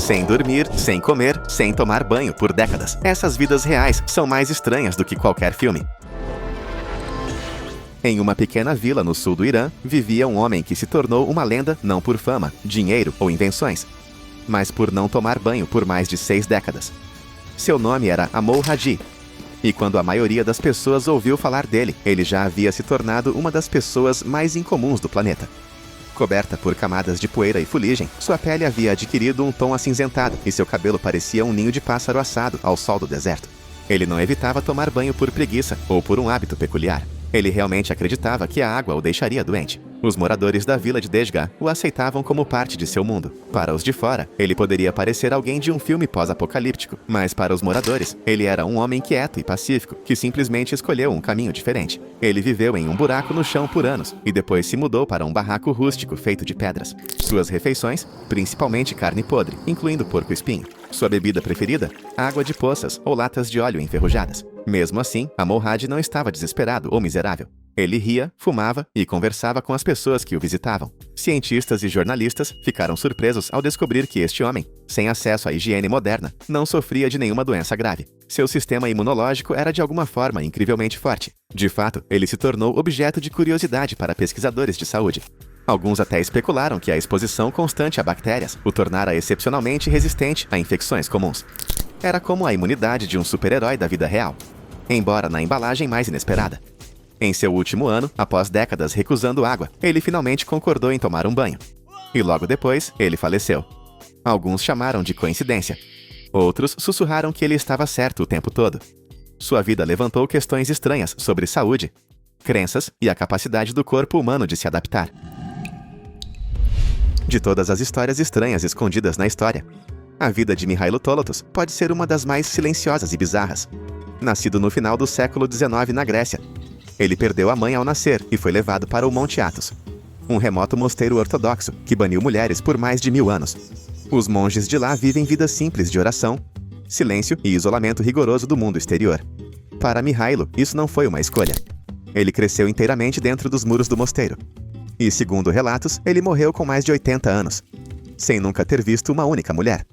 sem dormir, sem comer, sem tomar banho por décadas. Essas vidas reais são mais estranhas do que qualquer filme. Em uma pequena vila no sul do Irã, vivia um homem que se tornou uma lenda não por fama, dinheiro ou invenções, mas por não tomar banho por mais de 6 décadas. Seu nome era Amol Haji, e quando a maioria das pessoas ouviu falar dele, ele já havia se tornado uma das pessoas mais incomuns do planeta. Coberta por camadas de poeira e fuligem, sua pele havia adquirido um tom acinzentado e seu cabelo parecia um ninho de pássaro assado ao sol do deserto. Ele não evitava tomar banho por preguiça ou por um hábito peculiar. Ele realmente acreditava que a água o deixaria doente. Os moradores da vila de Dejga o aceitavam como parte de seu mundo. Para os de fora, ele poderia parecer alguém de um filme pós-apocalíptico, mas para os moradores, ele era um homem quieto e pacífico, que simplesmente escolheu um caminho diferente. Ele viveu em um buraco no chão por anos, e depois se mudou para um barraco rústico feito de pedras. Suas refeições, principalmente carne podre, incluindo porco-espinho. Sua bebida preferida? Água de poças ou latas de óleo enferrujadas. Mesmo assim, Amol Haji não estava desesperado ou miserável. Ele ria, fumava e conversava com as pessoas que o visitavam. Cientistas e jornalistas ficaram surpresos ao descobrir que este homem, sem acesso à higiene moderna, não sofria de nenhuma doença grave. Seu sistema imunológico era de alguma forma incrivelmente forte. De fato, ele se tornou objeto de curiosidade para pesquisadores de saúde. Alguns até especularam que a exposição constante a bactérias o tornara excepcionalmente resistente a infecções comuns. Era como a imunidade de um super-herói da vida real, embora na embalagem mais inesperada. Em seu último ano, após décadas recusando água, ele finalmente concordou em tomar um banho. E logo depois, ele faleceu. Alguns chamaram de coincidência. Outros sussurraram que ele estava certo o tempo todo. Sua vida levantou questões estranhas sobre saúde, crenças e a capacidade do corpo humano de se adaptar. De todas as histórias estranhas escondidas na história, a vida de Mihailo Tolotos pode ser uma das mais silenciosas e bizarras. Nascido no final do século XIX na Grécia, ele perdeu a mãe ao nascer e foi levado para o Monte Athos, um remoto mosteiro ortodoxo que baniu mulheres por mais de 1000 anos. Os monges de lá vivem vidas simples de oração, silêncio e isolamento rigoroso do mundo exterior. Para Mihailo, isso não foi uma escolha. Ele cresceu inteiramente dentro dos muros do mosteiro. E, segundo relatos, ele morreu com mais de 80 anos, sem nunca ter visto uma única mulher.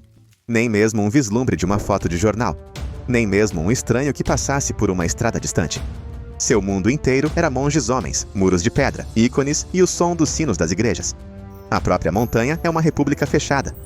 Nem mesmo um vislumbre de uma foto de jornal. Nem mesmo um estranho que passasse por uma estrada distante. Seu mundo inteiro era monges homens, muros de pedra, ícones e o som dos sinos das igrejas. A própria montanha é uma república fechada.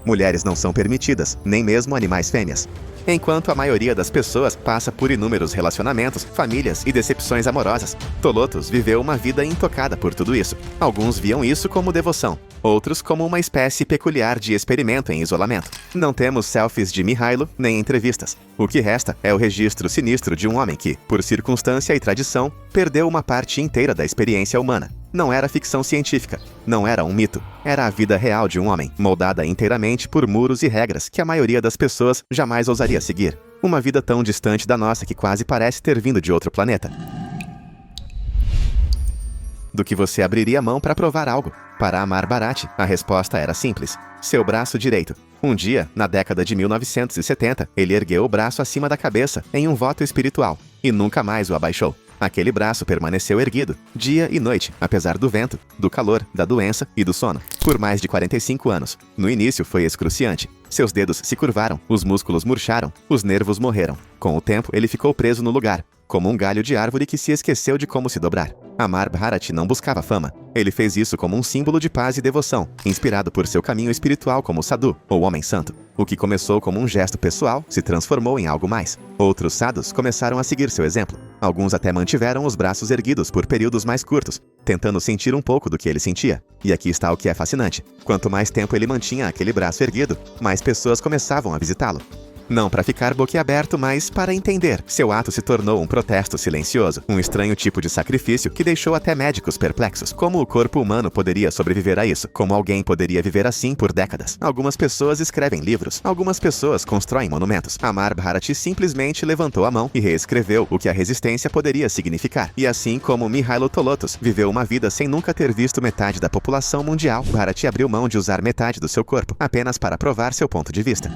Mulheres não são permitidas, nem mesmo animais fêmeas. Enquanto a maioria das pessoas passa por inúmeros relacionamentos, famílias e decepções amorosas, Tolotos viveu uma vida intocada por tudo isso. Alguns viam isso como devoção, outros como uma espécie peculiar de experimento em isolamento. Não temos selfies de Mihailo nem entrevistas. O que resta é o registro sinistro de um homem que, por circunstância e tradição, perdeu uma parte inteira da experiência humana. Não era ficção científica, não era um mito. Era a vida real de um homem, moldada inteiramente por muros e regras que a maioria das pessoas jamais ousaria seguir. Uma vida tão distante da nossa que quase parece ter vindo de outro planeta. Do que você abriria a mão para provar algo? Para Amar Bharati, a resposta era simples. Seu braço direito. Um dia, na década de 1970, ele ergueu o braço acima da cabeça em um voto espiritual e nunca mais o abaixou. Aquele braço permaneceu erguido, dia e noite, apesar do vento, do calor, da doença e do sono, por mais de 45 anos. No início foi excruciante. Seus dedos se curvaram, os músculos murcharam, os nervos morreram. Com o tempo, ele ficou preso no lugar, como um galho de árvore que se esqueceu de como se dobrar. Amar Bharati não buscava fama. Ele fez isso como um símbolo de paz e devoção, inspirado por seu caminho espiritual como sadhu, ou homem santo. O que começou como um gesto pessoal se transformou em algo mais. Outros sadhus começaram a seguir seu exemplo. Alguns até mantiveram os braços erguidos por períodos mais curtos, tentando sentir um pouco do que ele sentia. E aqui está o que é fascinante. Quanto mais tempo ele mantinha aquele braço erguido, mais pessoas começavam a visitá-lo. Não para ficar boquiaberto, mas para entender. Seu ato se tornou um protesto silencioso, um estranho tipo de sacrifício que deixou até médicos perplexos. Como o corpo humano poderia sobreviver a isso? Como alguém poderia viver assim por décadas? Algumas pessoas escrevem livros, algumas pessoas constroem monumentos. Amar Bharati simplesmente levantou a mão e reescreveu o que a resistência poderia significar. E assim como Mihailo Tolotos viveu uma vida sem nunca ter visto metade da população mundial, Bharati abriu mão de usar metade do seu corpo, apenas para provar seu ponto de vista.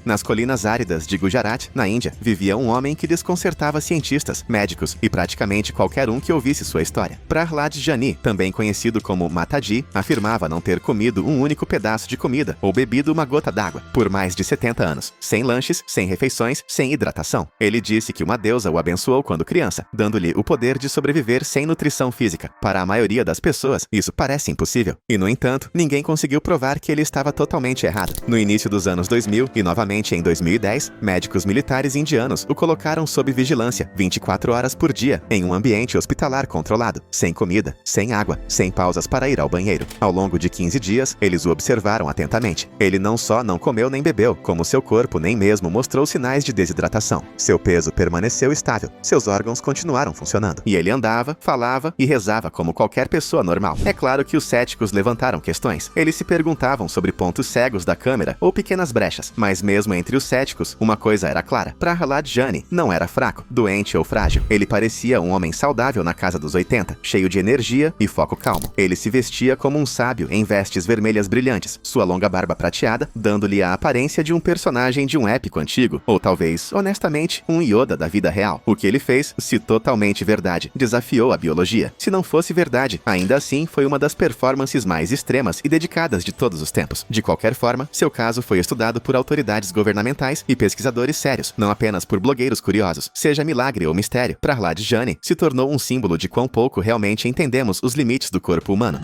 Nas colinas áridas de Gujarat, na Índia, vivia um homem que desconcertava cientistas, médicos e praticamente qualquer um que ouvisse sua história. Prahlad Jani, também conhecido como Mataji, afirmava não ter comido um único pedaço de comida ou bebido uma gota d'água por mais de 70 anos, sem lanches, sem refeições, sem hidratação. Ele disse que uma deusa o abençoou quando criança, dando-lhe o poder de sobreviver sem nutrição física. Para a maioria das pessoas, isso parece impossível. E, no entanto, ninguém conseguiu provar que ele estava totalmente errado. No início dos anos 2000 e novamente em 2010, médicos militares indianos o colocaram sob vigilância 24 horas por dia em um ambiente hospitalar controlado, sem comida, sem água, sem pausas para ir ao banheiro. Ao longo de 15 dias, eles o observaram atentamente. Ele não só não comeu nem bebeu, como seu corpo nem mesmo mostrou sinais de desidratação. Seu peso permaneceu estável, seus órgãos continuaram funcionando. E ele andava, falava e rezava como qualquer pessoa normal. É claro que os céticos levantaram questões. Eles se perguntavam sobre pontos cegos da câmera ou pequenas brechas, mas mesmo entre os céticos, uma coisa era clara. Prahlad Jani não era fraco, doente ou frágil. Ele parecia um homem saudável na casa dos 80, cheio de energia e foco calmo. Ele se vestia como um sábio em vestes vermelhas brilhantes, sua longa barba prateada, dando-lhe a aparência de um personagem de um épico antigo, ou talvez, honestamente, um Yoda da vida real. O que ele fez, se totalmente verdade, desafiou a biologia. Se não fosse verdade, ainda assim foi uma das performances mais extremas e dedicadas de todos os tempos. De qualquer forma, seu caso foi estudado por autoridades governamentais e pesquisadores sérios, não apenas por blogueiros curiosos. Seja milagre ou mistério, Prahlad Jani se tornou um símbolo de quão pouco realmente entendemos os limites do corpo humano.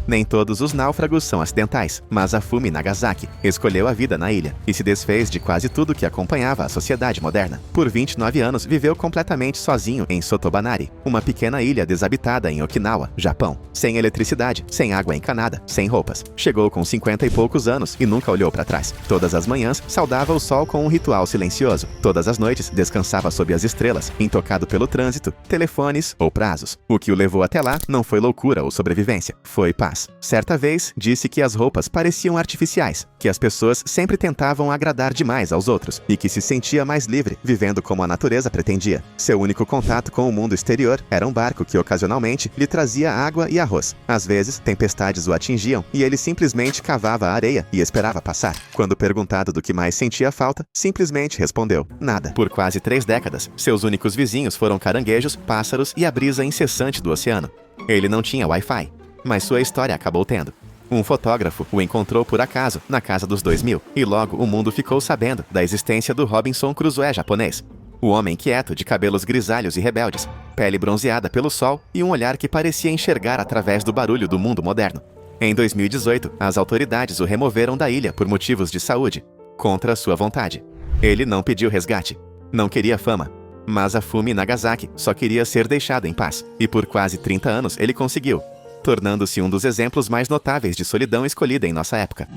Nem todos os náufragos são acidentais. Masafumi Nagasaki escolheu a vida na ilha e se desfez de quase tudo que acompanhava a sociedade moderna. Por 29 anos, viveu completamente sozinho em Sotobanari, uma pequena ilha desabitada em Okinawa, Japão. Sem eletricidade, sem água encanada, sem roupas. Chegou com 50 e poucos anos e nunca olhou para trás. Todas as manhãs, saudava o sol com um ritual silencioso. Todas as noites, descansava sob as estrelas, intocado pelo trânsito, telefones ou prazos. O que o levou até lá não foi loucura ou sobrevivência, foi paz. Certa vez, disse que as roupas pareciam artificiais, que as pessoas sempre tentavam agradar demais aos outros e que se sentia mais livre, vivendo como a natureza pretendia. Seu único contato com o mundo exterior era um barco que ocasionalmente lhe trazia água e arroz. Às vezes, tempestades o atingiam e ele simplesmente cavava a areia e esperava passar. Quando perguntado do que mais sentia falta, simplesmente respondeu: nada. Por quase 3 décadas, seus únicos vizinhos foram caranguejos, pássaros e a brisa incessante do oceano. Ele não tinha Wi-Fi, mas sua história acabou tendo. Um fotógrafo o encontrou por acaso na casa dos 2000, e logo o mundo ficou sabendo da existência do Robinson Crusoe japonês. O homem quieto, de cabelos grisalhos e rebeldes, pele bronzeada pelo sol e um olhar que parecia enxergar através do barulho do mundo moderno. Em 2018, as autoridades o removeram da ilha por motivos de saúde, contra sua vontade. Ele não pediu resgate, não queria fama. Masafumi Nagasaki só queria ser deixado em paz, e por quase 30 anos ele conseguiu, tornando-se um dos exemplos mais notáveis de solidão escolhida em nossa época.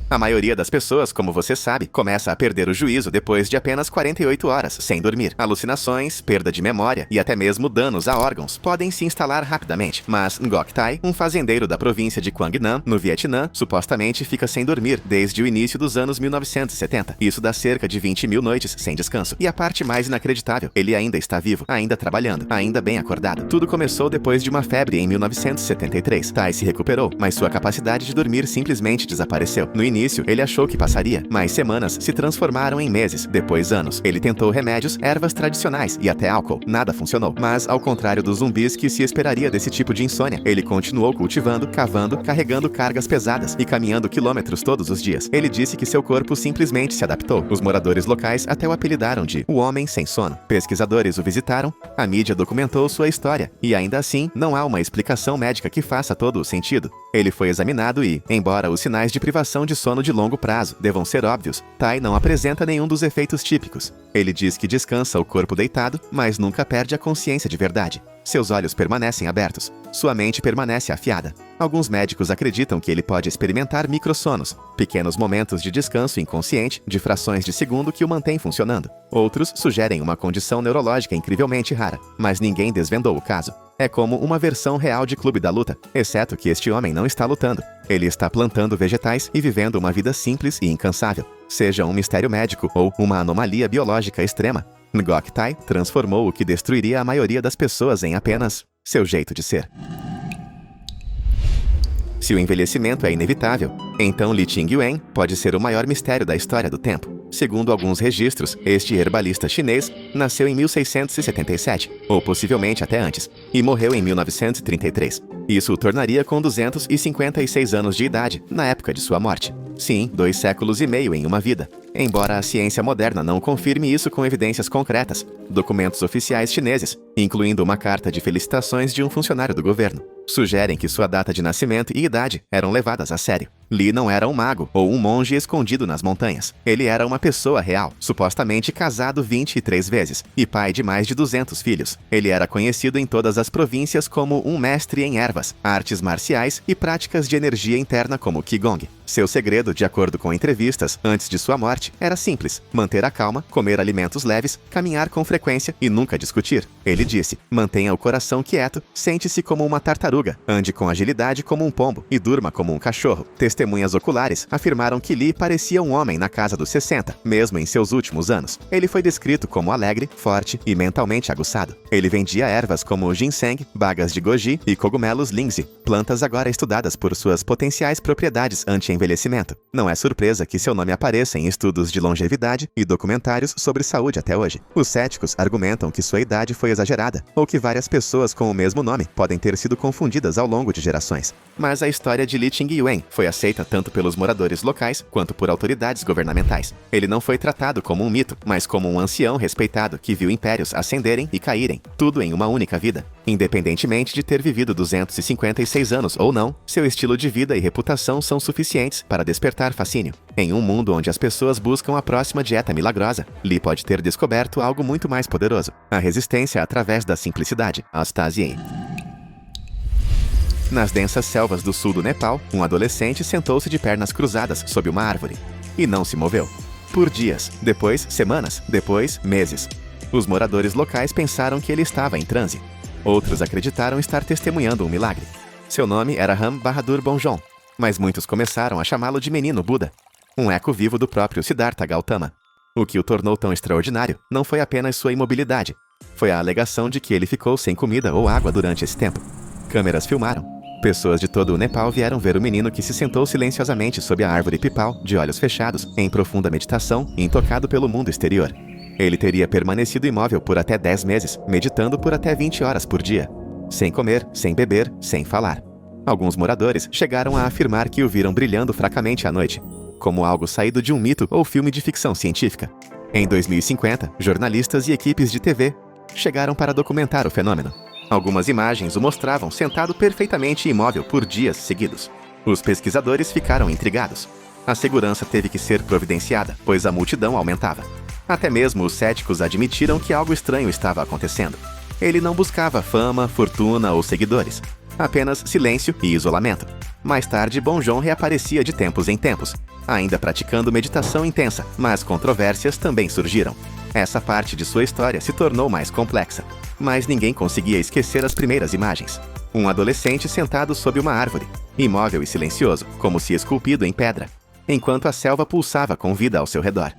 A maioria das pessoas, como você sabe, começa a perder o juízo depois de apenas 48 horas sem dormir. Alucinações, perda de memória e até mesmo danos a órgãos podem se instalar rapidamente. Mas Ngoc Tai, um fazendeiro da província de Quang Nam, no Vietnã, supostamente fica sem dormir desde o início dos anos 1970. Isso dá cerca de 20 mil noites sem descanso. E a parte mais inacreditável, ele ainda está vivo, ainda trabalhando, ainda bem acordado. Tudo começou depois de uma febre em 1973. Tai se recuperou, mas sua capacidade de dormir simplesmente desapareceu. No início, ele achou que passaria, mas semanas se transformaram em meses, depois anos. Ele tentou remédios, ervas tradicionais e até álcool. Nada funcionou. Mas, ao contrário dos zumbis que se esperaria desse tipo de insônia, ele continuou cultivando, cavando, carregando cargas pesadas e caminhando quilômetros todos os dias. Ele disse que seu corpo simplesmente se adaptou. Os moradores locais até o apelidaram de "o homem sem sono". Pesquisadores o visitaram, a mídia documentou sua história, e ainda assim, não há uma explicação médica que faça todo o sentido. Ele foi examinado e, embora os sinais de privação de sono de longo prazo devam ser óbvios, Tai não apresenta nenhum dos efeitos típicos. Ele diz que descansa o corpo deitado, mas nunca perde a consciência de verdade. Seus olhos permanecem abertos, sua mente permanece afiada. Alguns médicos acreditam que ele pode experimentar microsonos, pequenos momentos de descanso inconsciente de frações de segundo que o mantêm funcionando. Outros sugerem uma condição neurológica incrivelmente rara, mas ninguém desvendou o caso. É como uma versão real de Clube da Luta, exceto que este homem não está lutando. Ele está plantando vegetais e vivendo uma vida simples e incansável. Seja um mistério médico ou uma anomalia biológica extrema, Ngoc Tai transformou o que destruiria a maioria das pessoas em apenas seu jeito de ser. Se o envelhecimento é inevitável, então Li Qingyuan pode ser o maior mistério da história do tempo. Segundo alguns registros, este herbalista chinês nasceu em 1677, ou possivelmente até antes, e morreu em 1933. Isso o tornaria com 256 anos de idade na época de sua morte. Sim, 2 séculos e meio em uma vida. Embora a ciência moderna não confirme isso com evidências concretas, documentos oficiais chineses, incluindo uma carta de felicitações de um funcionário do governo, sugerem que sua data de nascimento e idade eram levadas a sério. Li não era um mago ou um monge escondido nas montanhas. Ele era uma pessoa real, supostamente casado 23 vezes e pai de mais de 200 filhos. Ele era conhecido em todas as províncias como um mestre em ervas, artes marciais e práticas de energia interna como Qigong. Seu segredo, de acordo com entrevistas antes de sua morte, era simples: manter a calma, comer alimentos leves, caminhar com frequência e nunca discutir. Ele disse: mantenha o coração quieto, sente-se como uma tartaruga, ande com agilidade como um pombo e durma como um cachorro. Testemunhas oculares afirmaram que Li parecia um homem na casa dos 60, mesmo em seus últimos anos. Ele foi descrito como alegre, forte e mentalmente aguçado. Ele vendia ervas como ginseng, bagas de goji e cogumelos lingzi, plantas agora estudadas por suas potenciais propriedades anti-envelhecimento. Não é surpresa que seu nome apareça em estudos de longevidade e documentários sobre saúde até hoje. Os céticos argumentam que sua idade foi exagerada, ou que várias pessoas com o mesmo nome podem ter sido confundidas ao longo de gerações. Mas a história de Li Qingyuan foi aceita tanto pelos moradores locais quanto por autoridades governamentais. Ele não foi tratado como um mito, mas como um ancião respeitado que viu impérios ascenderem e caírem, tudo em uma única vida. Independentemente de ter vivido 256 anos ou não, seu estilo de vida e reputação são suficientes para despertar fascínio. Em um mundo onde as pessoas buscam a próxima dieta milagrosa, Li pode ter descoberto algo muito mais poderoso: a resistência através da simplicidade. Astasie. Nas densas selvas do sul do Nepal, um adolescente sentou-se de pernas cruzadas sob uma árvore e não se moveu. Por dias, depois semanas, depois meses. Os moradores locais pensaram que ele estava em transe. Outros acreditaram estar testemunhando um milagre. Seu nome era Ram Bahadur Bonjon, mas muitos começaram a chamá-lo de Menino Buda, um eco vivo do próprio Siddhartha Gautama. O que o tornou tão extraordinário não foi apenas sua imobilidade, foi a alegação de que ele ficou sem comida ou água durante esse tempo. Câmeras filmaram. Pessoas de todo o Nepal vieram ver o menino que se sentou silenciosamente sob a árvore pipal, de olhos fechados, em profunda meditação, intocado pelo mundo exterior. Ele teria permanecido imóvel por até 10 meses, meditando por até 20 horas por dia, sem comer, sem beber, sem falar. Alguns moradores chegaram a afirmar que o viram brilhando fracamente à noite, como algo saído de um mito ou filme de ficção científica. Em 2050, jornalistas e equipes de TV chegaram para documentar o fenômeno. Algumas imagens o mostravam sentado perfeitamente imóvel por dias seguidos. Os pesquisadores ficaram intrigados. A segurança teve que ser providenciada, pois a multidão aumentava. Até mesmo os céticos admitiram que algo estranho estava acontecendo. Ele não buscava fama, fortuna ou seguidores, apenas silêncio e isolamento. Mais tarde, Bonjon reaparecia de tempos em tempos, ainda praticando meditação intensa, mas controvérsias também surgiram. Essa parte de sua história se tornou mais complexa, mas ninguém conseguia esquecer as primeiras imagens. Um adolescente sentado sob uma árvore, imóvel e silencioso, como se esculpido em pedra, enquanto a selva pulsava com vida ao seu redor.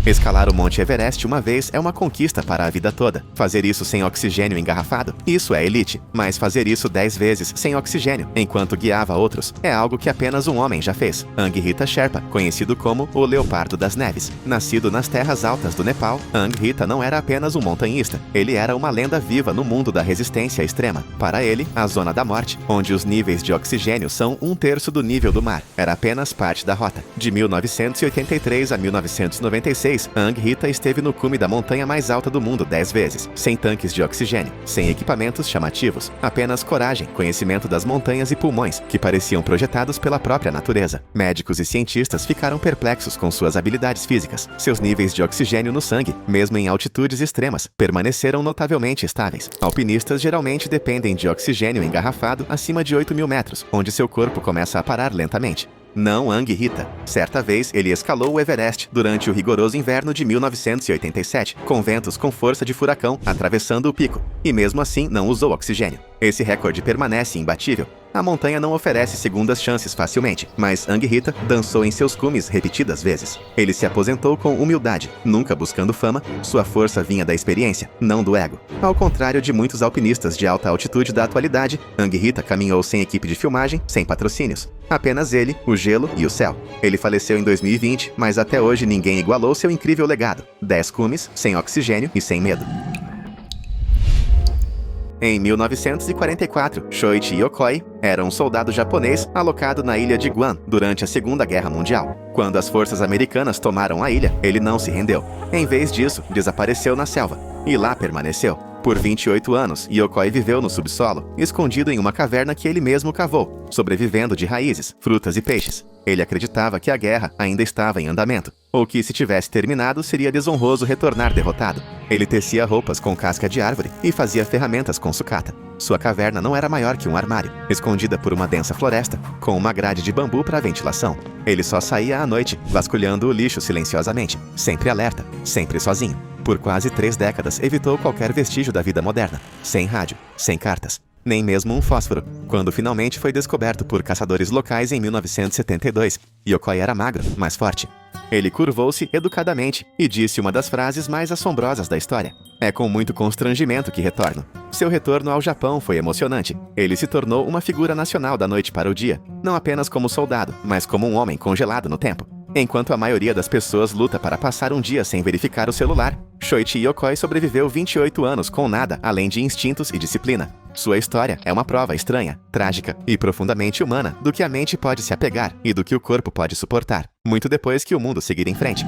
Escalar o Monte Everest uma vez é uma conquista para a vida toda. Fazer isso sem oxigênio engarrafado, isso é elite. Mas fazer isso 10 vezes sem oxigênio, enquanto guiava outros, é algo que apenas um homem já fez. Angrita Sherpa, conhecido como o Leopardo das Neves. Nascido nas terras altas do Nepal, Angrita não era apenas um montanhista. Ele era uma lenda viva no mundo da resistência extrema. Para ele, a zona da morte, onde os níveis de oxigênio são 1/3 do nível do mar, era apenas parte da rota. De 1983 a 1996, Angrita esteve no cume da montanha mais alta do mundo 10 vezes, sem tanques de oxigênio, sem equipamentos chamativos, apenas coragem, conhecimento das montanhas e pulmões, que pareciam projetados pela própria natureza. Médicos e cientistas ficaram perplexos com suas habilidades físicas. Seus níveis de oxigênio no sangue, mesmo em altitudes extremas, permaneceram notavelmente estáveis. Alpinistas geralmente dependem de oxigênio engarrafado acima de 8.000 metros, onde seu corpo começa a parar lentamente. Não Angrita. Certa vez, ele escalou o Everest durante o rigoroso inverno de 1987, com ventos com força de furacão atravessando o pico, e mesmo assim não usou oxigênio. Esse recorde permanece imbatível. A montanha não oferece segundas chances facilmente, mas Anguirrita dançou em seus cumes repetidas vezes. Ele se aposentou com humildade, nunca buscando fama, sua força vinha da experiência, não do ego. Ao contrário de muitos alpinistas de alta altitude da atualidade, Anguirrita caminhou sem equipe de filmagem, sem patrocínios. Apenas ele, o gelo e o céu. Ele faleceu em 2020, mas até hoje ninguém igualou seu incrível legado. 10 cumes, sem oxigênio e sem medo. Em 1944, Shoichi Yokoi era um soldado japonês alocado na ilha de Guam durante a Segunda Guerra Mundial. Quando as forças americanas tomaram a ilha, ele não se rendeu. Em vez disso, desapareceu na selva e lá permaneceu. Por 28 anos, Yokoi viveu no subsolo, escondido em uma caverna que ele mesmo cavou, sobrevivendo de raízes, frutas e peixes. Ele acreditava que a guerra ainda estava em andamento, ou que se tivesse terminado seria desonroso retornar derrotado. Ele tecia roupas com casca de árvore e fazia ferramentas com sucata. Sua caverna não era maior que um armário, escondida por uma densa floresta, com uma grade de bambu para ventilação. Ele só saía à noite, vasculhando o lixo silenciosamente, sempre alerta, sempre sozinho. Por quase 3 décadas evitou qualquer vestígio da vida moderna, sem rádio, sem cartas, nem mesmo um fósforo. Quando finalmente foi descoberto por caçadores locais em 1972, Yokoi era magro, mas forte. Ele curvou-se educadamente e disse uma das frases mais assombrosas da história. É com muito constrangimento que retorno. Seu retorno ao Japão foi emocionante. Ele se tornou uma figura nacional da noite para o dia, não apenas como soldado, mas como um homem congelado no tempo. Enquanto a maioria das pessoas luta para passar um dia sem verificar o celular, Shoichi Yokoi sobreviveu 28 anos com nada além de instintos e disciplina. Sua história é uma prova estranha, trágica e profundamente humana do que a mente pode se apegar e do que o corpo pode suportar, muito depois que o mundo seguir em frente.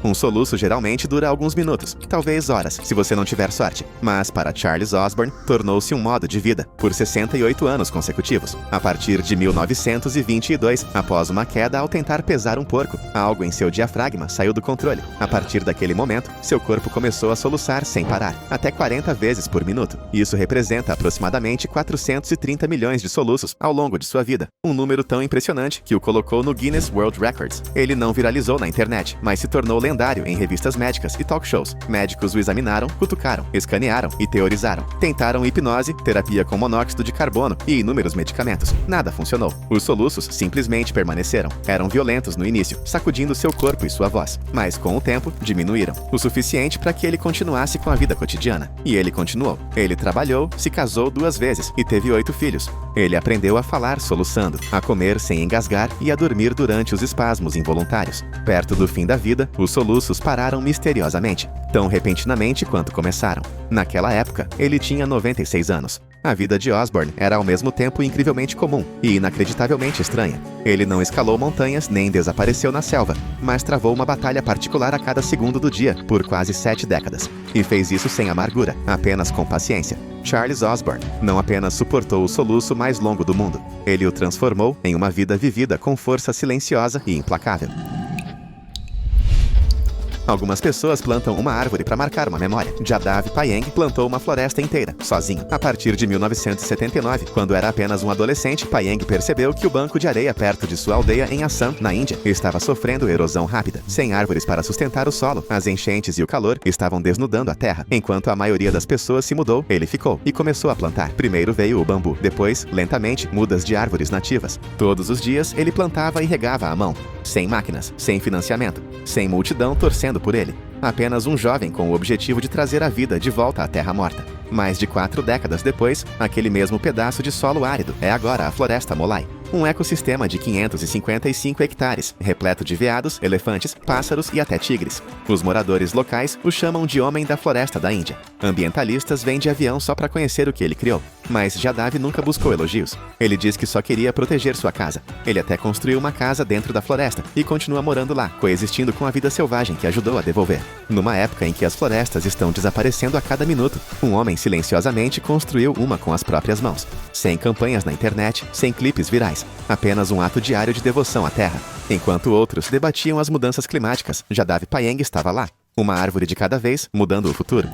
Um soluço geralmente dura alguns minutos, talvez horas, se você não tiver sorte. Mas para Charles Osborne, tornou-se um modo de vida, por 68 anos consecutivos. A partir de 1922, após uma queda ao tentar pesar um porco, algo em seu diafragma saiu do controle. A partir daquele momento, seu corpo começou a soluçar sem parar, até 40 vezes por minuto. Isso representa aproximadamente 430 milhões de soluços ao longo de sua vida. Um número tão impressionante que o colocou no Guinness World Records. Ele não viralizou na internet, mas se tornou lendário em revistas médicas e talk shows. Médicos o examinaram, cutucaram, escanearam e teorizaram. Tentaram hipnose, terapia com monóxido de carbono e inúmeros medicamentos. Nada funcionou. Os soluços simplesmente permaneceram. Eram violentos no início, sacudindo seu corpo e sua voz. Mas com o tempo, diminuíram. O suficiente para que ele continuasse com a vida cotidiana. E ele continuou. Ele trabalhou, se casou 2 vezes e teve 8 filhos. Ele aprendeu a falar soluçando, a comer sem engasgar e a dormir durante os espasmos involuntários. Perto do fim da vida, os soluços pararam misteriosamente, tão repentinamente quanto começaram. Naquela época, ele tinha 96 anos. A vida de Osborne era ao mesmo tempo incrivelmente comum e inacreditavelmente estranha. Ele não escalou montanhas nem desapareceu na selva, mas travou uma batalha particular a cada segundo do dia por quase 7 décadas. E fez isso sem amargura, apenas com paciência. Charles Osborne não apenas suportou o soluço mais longo do mundo, ele o transformou em uma vida vivida com força silenciosa e implacável. Algumas pessoas plantam uma árvore para marcar uma memória. Jadav Payeng plantou uma floresta inteira, sozinho. A partir de 1979, quando era apenas um adolescente, Payeng percebeu que o banco de areia perto de sua aldeia em Assam, na Índia, estava sofrendo erosão rápida. Sem árvores para sustentar o solo, as enchentes e o calor estavam desnudando a terra. Enquanto a maioria das pessoas se mudou, ele ficou e começou a plantar. Primeiro veio o bambu, depois, lentamente, mudas de árvores nativas. Todos os dias, ele plantava e regava à mão. Sem máquinas, sem financiamento, sem multidão torcendo por ele. Apenas um jovem com o objetivo de trazer a vida de volta à terra morta. Mais de 4 décadas depois, aquele mesmo pedaço de solo árido é agora a Floresta Molai. Um ecossistema de 555 hectares, repleto de veados, elefantes, pássaros e até tigres. Os moradores locais o chamam de Homem da Floresta da Índia. Ambientalistas vêm de avião só para conhecer o que ele criou. Mas Jadav nunca buscou elogios. Ele diz que só queria proteger sua casa. Ele até construiu uma casa dentro da floresta e continua morando lá, coexistindo com a vida selvagem que ajudou a devolver. Numa época em que as florestas estão desaparecendo a cada minuto, um homem silenciosamente construiu uma com as próprias mãos. Sem campanhas na internet, sem clipes virais. Apenas um ato diário de devoção à terra. Enquanto outros debatiam as mudanças climáticas, Jadav Payeng estava lá. Uma árvore de cada vez, mudando o futuro.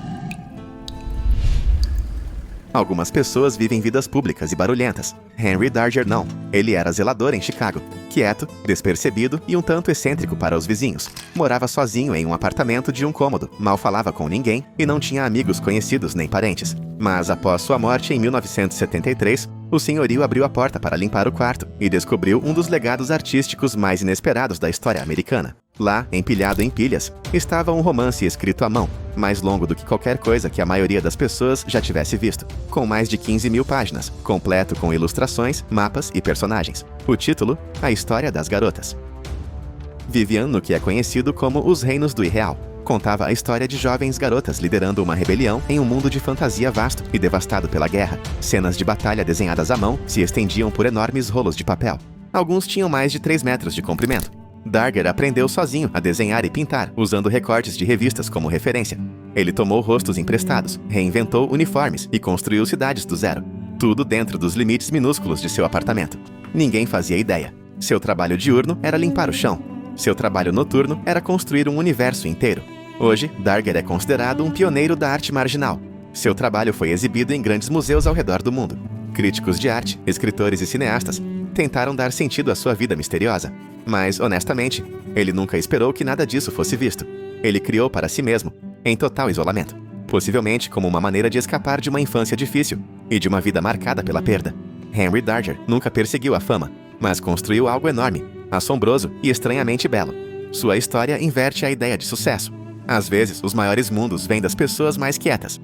Algumas pessoas vivem vidas públicas e barulhentas. Henry Darger não. Ele era zelador em Chicago. Quieto, despercebido e um tanto excêntrico para os vizinhos. Morava sozinho em um apartamento de um cômodo, mal falava com ninguém e não tinha amigos conhecidos nem parentes. Mas após sua morte em 1973, o senhorio abriu a porta para limpar o quarto e descobriu um dos legados artísticos mais inesperados da história americana. Lá, empilhado em pilhas, estava um romance escrito à mão, mais longo do que qualquer coisa que a maioria das pessoas já tivesse visto, com mais de 15 mil páginas, completo com ilustrações, mapas e personagens. O título, A História das Garotas. Viviam no que é conhecido como os Reinos do Irreal. Contava a história de jovens garotas liderando uma rebelião em um mundo de fantasia vasto e devastado pela guerra. Cenas de batalha desenhadas à mão se estendiam por enormes rolos de papel. Alguns tinham mais de 3 metros de comprimento. Darger aprendeu sozinho a desenhar e pintar, usando recortes de revistas como referência. Ele tomou rostos emprestados, reinventou uniformes e construiu cidades do zero. Tudo dentro dos limites minúsculos de seu apartamento. Ninguém fazia ideia. Seu trabalho diurno era limpar o chão. Seu trabalho noturno era construir um universo inteiro. Hoje, Darger é considerado um pioneiro da arte marginal. Seu trabalho foi exibido em grandes museus ao redor do mundo. Críticos de arte, escritores e cineastas tentaram dar sentido à sua vida misteriosa. Mas, honestamente, ele nunca esperou que nada disso fosse visto. Ele criou para si mesmo, em total isolamento. Possivelmente como uma maneira de escapar de uma infância difícil e de uma vida marcada pela perda. Henry Darger nunca perseguiu a fama, mas construiu algo enorme, assombroso e estranhamente belo. Sua história inverte a ideia de sucesso. Às vezes, os maiores mundos vêm das pessoas mais quietas.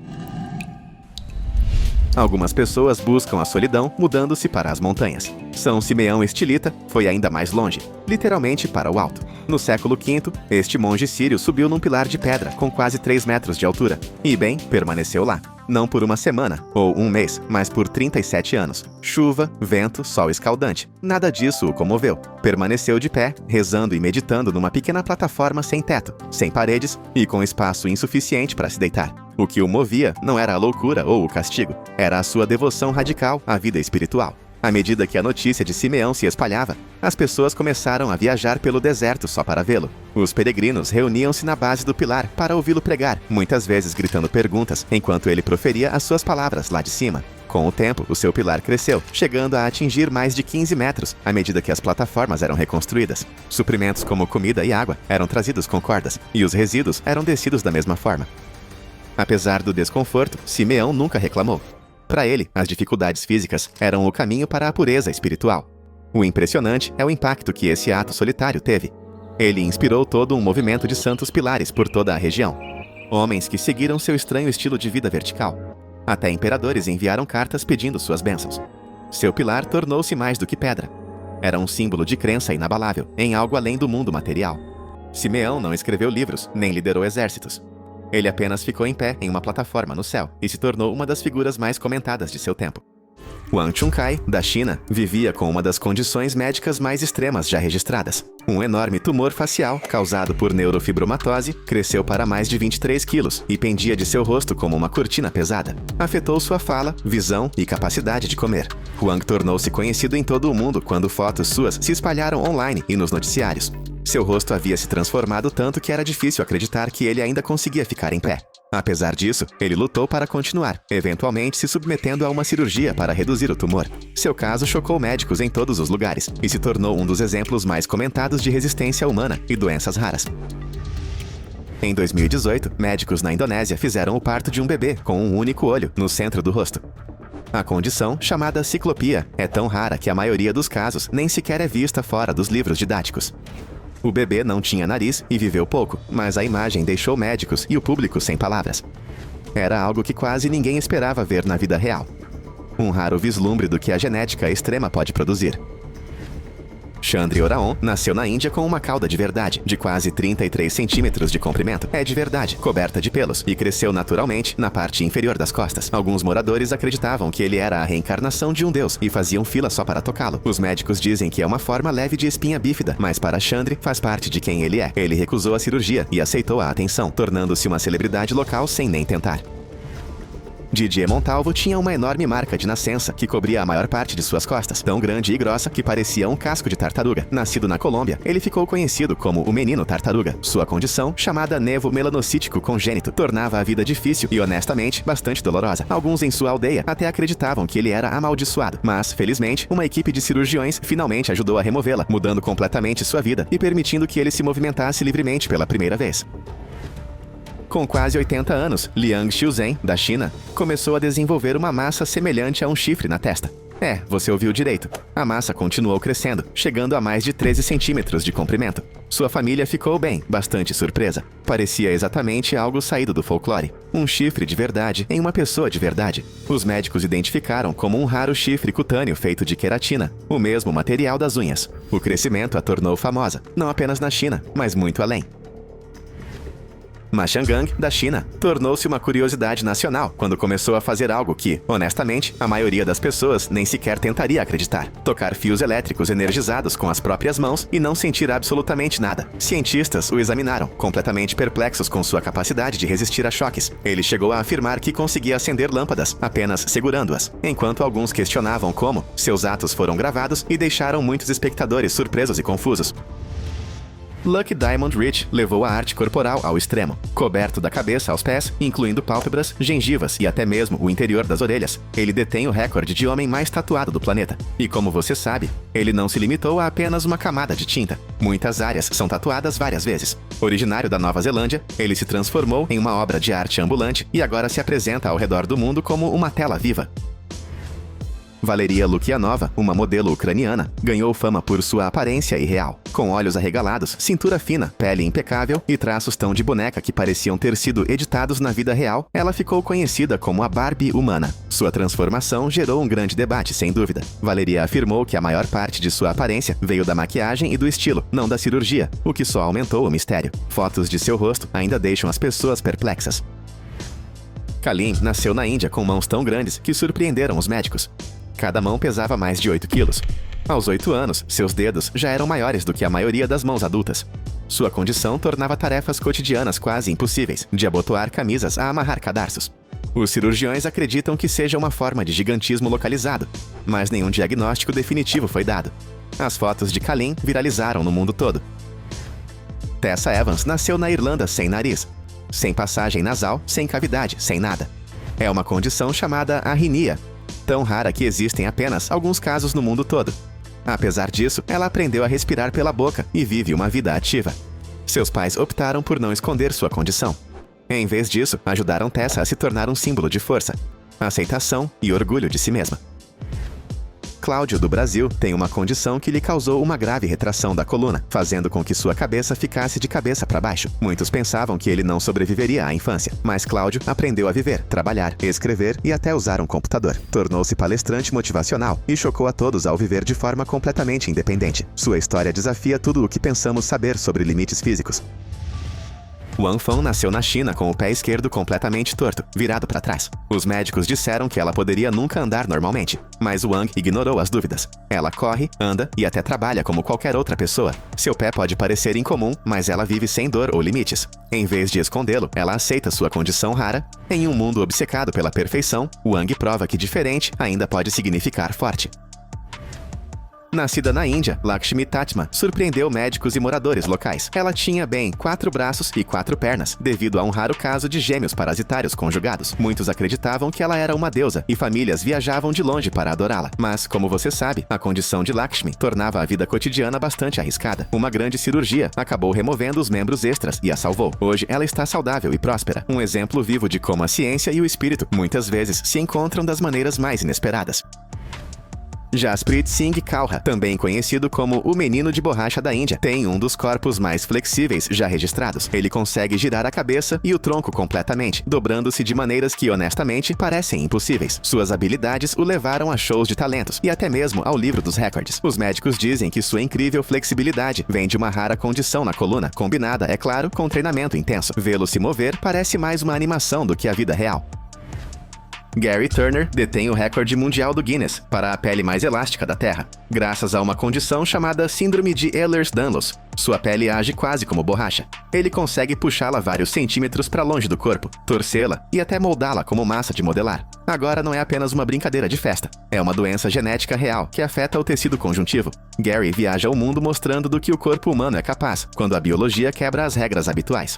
Algumas pessoas buscam a solidão mudando-se para as montanhas. São Simeão Estilita foi ainda mais longe, literalmente para o alto. No século V, este monge sírio subiu num pilar de pedra com quase 3 metros de altura. E bem, permaneceu lá. Não por uma semana ou um mês, mas por 37 anos. Chuva, vento, sol escaldante. Nada disso o comoveu. Permaneceu de pé, rezando e meditando numa pequena plataforma sem teto, sem paredes e com espaço insuficiente para se deitar. O que o movia não era a loucura ou o castigo, era a sua devoção radical à vida espiritual. À medida que a notícia de Simeão se espalhava, as pessoas começaram a viajar pelo deserto só para vê-lo. Os peregrinos reuniam-se na base do pilar para ouvi-lo pregar, muitas vezes gritando perguntas enquanto ele proferia as suas palavras lá de cima. Com o tempo, o seu pilar cresceu, chegando a atingir mais de 15 metros à medida que as plataformas eram reconstruídas. Suprimentos como comida e água eram trazidos com cordas, e os resíduos eram descidos da mesma forma. Apesar do desconforto, Simeão nunca reclamou. Para ele, as dificuldades físicas eram o caminho para a pureza espiritual. O impressionante é o impacto que esse ato solitário teve. Ele inspirou todo um movimento de santos pilares por toda a região. Homens que seguiram seu estranho estilo de vida vertical. Até imperadores enviaram cartas pedindo suas bênçãos. Seu pilar tornou-se mais do que pedra. Era um símbolo de crença inabalável em algo além do mundo material. Simeão não escreveu livros, nem liderou exércitos. Ele apenas ficou em pé em uma plataforma no céu e se tornou uma das figuras mais comentadas de seu tempo. Wang Chunkai, da China, vivia com uma das condições médicas mais extremas já registradas. Um enorme tumor facial, causado por neurofibromatose, cresceu para mais de 23 quilos e pendia de seu rosto como uma cortina pesada. Afetou sua fala, visão e capacidade de comer. Wang tornou-se conhecido em todo o mundo quando fotos suas se espalharam online e nos noticiários. Seu rosto havia se transformado tanto que era difícil acreditar que ele ainda conseguia ficar em pé. Apesar disso, ele lutou para continuar, eventualmente se submetendo a uma cirurgia para reduzir o tumor. Seu caso chocou médicos em todos os lugares e se tornou um dos exemplos mais comentados de resistência humana e doenças raras. Em 2018, médicos na Indonésia fizeram o parto de um bebê com um único olho no centro do rosto. A condição, chamada ciclopia, é tão rara que a maioria dos casos nem sequer é vista fora dos livros didáticos. O bebê não tinha nariz e viveu pouco, mas a imagem deixou médicos e o público sem palavras. Era algo que quase ninguém esperava ver na vida real. Um raro vislumbre do que a genética extrema pode produzir. Chandri Oraon nasceu na Índia com uma cauda de verdade, de quase 33 centímetros de comprimento. É de verdade, coberta de pelos, e cresceu naturalmente na parte inferior das costas. Alguns moradores acreditavam que ele era a reencarnação de um deus e faziam fila só para tocá-lo. Os médicos dizem que é uma forma leve de espinha bífida, mas para Chandri faz parte de quem ele é. Ele recusou a cirurgia e aceitou a atenção, tornando-se uma celebridade local sem nem tentar. Didier Montalvo tinha uma enorme marca de nascença que cobria a maior parte de suas costas, tão grande e grossa que parecia um casco de tartaruga. Nascido na Colômbia, ele ficou conhecido como o Menino Tartaruga. Sua condição, chamada nevo melanocítico congênito, tornava a vida difícil e, honestamente, bastante dolorosa. Alguns em sua aldeia até acreditavam que ele era amaldiçoado, mas, felizmente, uma equipe de cirurgiões finalmente ajudou a removê-la, mudando completamente sua vida e permitindo que ele se movimentasse livremente pela primeira vez. Com quase 80 anos, Liang Xiuzhen, da China, começou a desenvolver uma massa semelhante a um chifre na testa. É, você ouviu direito. A massa continuou crescendo, chegando a mais de 13 centímetros de comprimento. Sua família ficou bastante surpresa. Parecia exatamente algo saído do folclore. Um chifre de verdade em uma pessoa de verdade. Os médicos identificaram como um raro chifre cutâneo feito de queratina, o mesmo material das unhas. O crescimento a tornou famosa, não apenas na China, mas muito além. Ma Xianggang, da China, tornou-se uma curiosidade nacional quando começou a fazer algo que, honestamente, a maioria das pessoas nem sequer tentaria acreditar. Tocar fios elétricos energizados com as próprias mãos e não sentir absolutamente nada. Cientistas o examinaram, completamente perplexos com sua capacidade de resistir a choques. Ele chegou a afirmar que conseguia acender lâmpadas, apenas segurando-as, enquanto alguns questionavam como seus atos foram gravados e deixaram muitos espectadores surpresos e confusos. Lucky Diamond Rich levou a arte corporal ao extremo. Coberto da cabeça aos pés, incluindo pálpebras, gengivas e até mesmo o interior das orelhas, ele detém o recorde de homem mais tatuado do planeta. E como você sabe, ele não se limitou a apenas uma camada de tinta. Muitas áreas são tatuadas várias vezes. Originário da Nova Zelândia, ele se transformou em uma obra de arte ambulante e agora se apresenta ao redor do mundo como uma tela viva. Valeria Lukianova, uma modelo ucraniana, ganhou fama por sua aparência irreal. Com olhos arregalados, cintura fina, pele impecável e traços tão de boneca que pareciam ter sido editados na vida real, ela ficou conhecida como a Barbie humana. Sua transformação gerou um grande debate, sem dúvida. Valeria afirmou que a maior parte de sua aparência veio da maquiagem e do estilo, não da cirurgia, o que só aumentou o mistério. Fotos de seu rosto ainda deixam as pessoas perplexas. Kalim nasceu na Índia com mãos tão grandes que surpreenderam os médicos. Cada mão pesava mais de 8 quilos. Aos 8 anos, seus dedos já eram maiores do que a maioria das mãos adultas. Sua condição tornava tarefas cotidianas quase impossíveis, de abotoar camisas a amarrar cadarços. Os cirurgiões acreditam que seja uma forma de gigantismo localizado, mas nenhum diagnóstico definitivo foi dado. As fotos de Kalim viralizaram no mundo todo. Tessa Evans nasceu na Irlanda sem nariz, sem passagem nasal, sem cavidade, sem nada. É uma condição chamada arritmia, tão rara que existem apenas alguns casos no mundo todo. Apesar disso, ela aprendeu a respirar pela boca e vive uma vida ativa. Seus pais optaram por não esconder sua condição. Em vez disso, ajudaram Tessa a se tornar um símbolo de força, aceitação e orgulho de si mesma. Cláudio, do Brasil, tem uma condição que lhe causou uma grave retração da coluna, fazendo com que sua cabeça ficasse de cabeça para baixo. Muitos pensavam que ele não sobreviveria à infância, mas Cláudio aprendeu a viver, trabalhar, escrever e até usar um computador. Tornou-se palestrante motivacional e chocou a todos ao viver de forma completamente independente. Sua história desafia tudo o que pensamos saber sobre limites físicos. Wang Feng nasceu na China com o pé esquerdo completamente torto, virado para trás. Os médicos disseram que ela poderia nunca andar normalmente, mas Wang ignorou as dúvidas. Ela corre, anda e até trabalha como qualquer outra pessoa. Seu pé pode parecer incomum, mas ela vive sem dor ou limites. Em vez de escondê-lo, ela aceita sua condição rara. Em um mundo obcecado pela perfeição, Wang prova que diferente ainda pode significar forte. Nascida na Índia, Lakshmi Tatma surpreendeu médicos e moradores locais. Ela tinha 4 braços e 4 pernas, devido a um raro caso de gêmeos parasitários conjugados. Muitos acreditavam que ela era uma deusa e famílias viajavam de longe para adorá-la. Mas, como você sabe, a condição de Lakshmi tornava a vida cotidiana bastante arriscada. Uma grande cirurgia acabou removendo os membros extras e a salvou. Hoje, ela está saudável e próspera. Um exemplo vivo de como a ciência e o espírito muitas vezes se encontram das maneiras mais inesperadas. Jasprit Singh Kalra, também conhecido como o Menino de Borracha da Índia, tem um dos corpos mais flexíveis já registrados. Ele consegue girar a cabeça e o tronco completamente, dobrando-se de maneiras que, honestamente, parecem impossíveis. Suas habilidades o levaram a shows de talentos e até mesmo ao livro dos recordes. Os médicos dizem que sua incrível flexibilidade vem de uma rara condição na coluna, combinada, é claro, com treinamento intenso. Vê-lo se mover parece mais uma animação do que a vida real. Gary Turner detém o recorde mundial do Guinness para a pele mais elástica da Terra, graças a uma condição chamada Síndrome de Ehlers-Danlos. Sua pele age quase como borracha. Ele consegue puxá-la vários centímetros para longe do corpo, torcê-la e até moldá-la como massa de modelar. Agora não é apenas uma brincadeira de festa. É uma doença genética real que afeta o tecido conjuntivo. Gary viaja o mundo mostrando do que o corpo humano é capaz, quando a biologia quebra as regras habituais.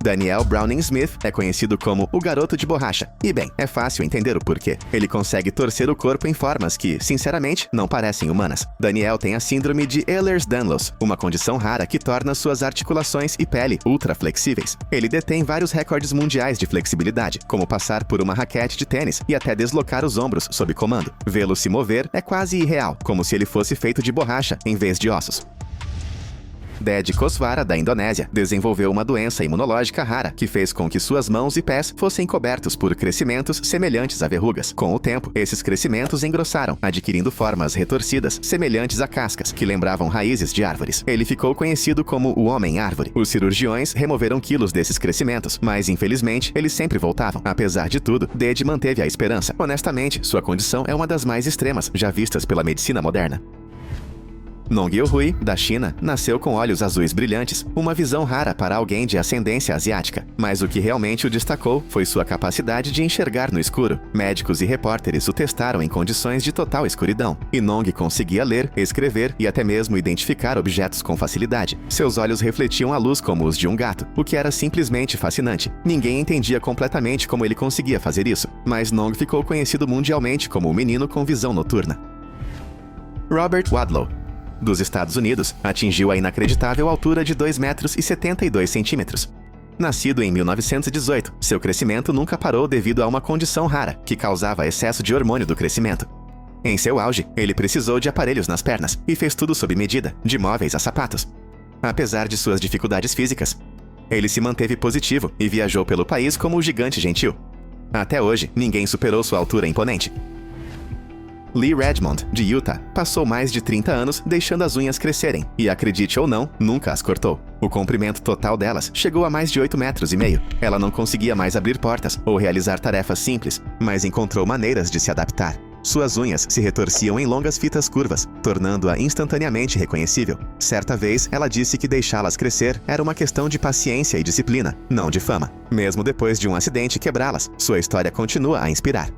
Daniel Browning Smith é conhecido como o garoto de borracha. E bem, é fácil entender o porquê. Ele consegue torcer o corpo em formas que, sinceramente, não parecem humanas. Daniel tem a síndrome de Ehlers-Danlos, uma condição rara que torna suas articulações e pele ultra flexíveis. Ele detém vários recordes mundiais de flexibilidade, como passar por uma raquete de tênis e até deslocar os ombros sob comando. Vê-lo se mover é quase irreal, como se ele fosse feito de borracha em vez de ossos. Deddy Koswara, da Indonésia, desenvolveu uma doença imunológica rara que fez com que suas mãos e pés fossem cobertos por crescimentos semelhantes a verrugas. Com o tempo, esses crescimentos engrossaram, adquirindo formas retorcidas, semelhantes a cascas, que lembravam raízes de árvores. Ele ficou conhecido como o Homem-Árvore. Os cirurgiões removeram quilos desses crescimentos, mas infelizmente eles sempre voltavam. Apesar de tudo, Deddy manteve a esperança. Honestamente, sua condição é uma das mais extremas já vistas pela medicina moderna. Nong Yohui, da China, nasceu com olhos azuis brilhantes, uma visão rara para alguém de ascendência asiática. Mas o que realmente o destacou foi sua capacidade de enxergar no escuro. Médicos e repórteres o testaram em condições de total escuridão, e Nong conseguia ler, escrever e até mesmo identificar objetos com facilidade. Seus olhos refletiam a luz como os de um gato, o que era simplesmente fascinante. Ninguém entendia completamente como ele conseguia fazer isso, mas Nong ficou conhecido mundialmente como o menino com visão noturna. Robert Wadlow, dos Estados Unidos, atingiu a inacreditável altura de 2,72 metros. Nascido em 1918, seu crescimento nunca parou devido a uma condição rara, que causava excesso de hormônio do crescimento. Em seu auge, ele precisou de aparelhos nas pernas e fez tudo sob medida, de móveis a sapatos. Apesar de suas dificuldades físicas, ele se manteve positivo e viajou pelo país como o gigante gentil. Até hoje, ninguém superou sua altura imponente. Lee Redmond, de Utah, passou mais de 30 anos deixando as unhas crescerem e, acredite ou não, nunca as cortou. O comprimento total delas chegou a mais de 8,5 metros. Ela não conseguia mais abrir portas ou realizar tarefas simples, mas encontrou maneiras de se adaptar. Suas unhas se retorciam em longas fitas curvas, tornando-a instantaneamente reconhecível. Certa vez, ela disse que deixá-las crescer era uma questão de paciência e disciplina, não de fama. Mesmo depois de um acidente quebrá-las, sua história continua a inspirar.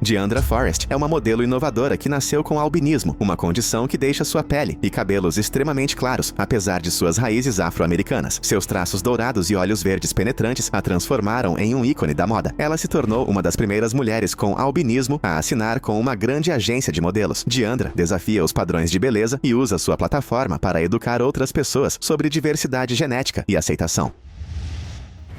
Deandra Forrest é uma modelo inovadora que nasceu com albinismo, uma condição que deixa sua pele e cabelos extremamente claros, apesar de suas raízes afro-americanas. Seus traços dourados e olhos verdes penetrantes a transformaram em um ícone da moda. Ela se tornou uma das primeiras mulheres com albinismo a assinar com uma grande agência de modelos. Deandra desafia os padrões de beleza e usa sua plataforma para educar outras pessoas sobre diversidade genética e aceitação.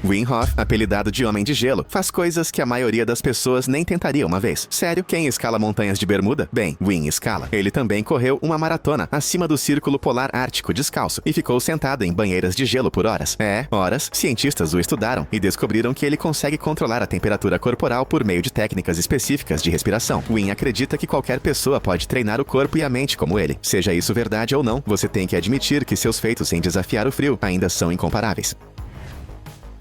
Wim Hof, apelidado de Homem de Gelo, faz coisas que a maioria das pessoas nem tentaria uma vez. Sério, quem escala montanhas de bermuda? Bem, Wim escala. Ele também correu uma maratona acima do Círculo Polar Ártico descalço e ficou sentado em banheiras de gelo por horas. Horas. Cientistas o estudaram e descobriram que ele consegue controlar a temperatura corporal por meio de técnicas específicas de respiração. Wim acredita que qualquer pessoa pode treinar o corpo e a mente como ele. Seja isso verdade ou não, você tem que admitir que seus feitos em desafiar o frio ainda são incomparáveis.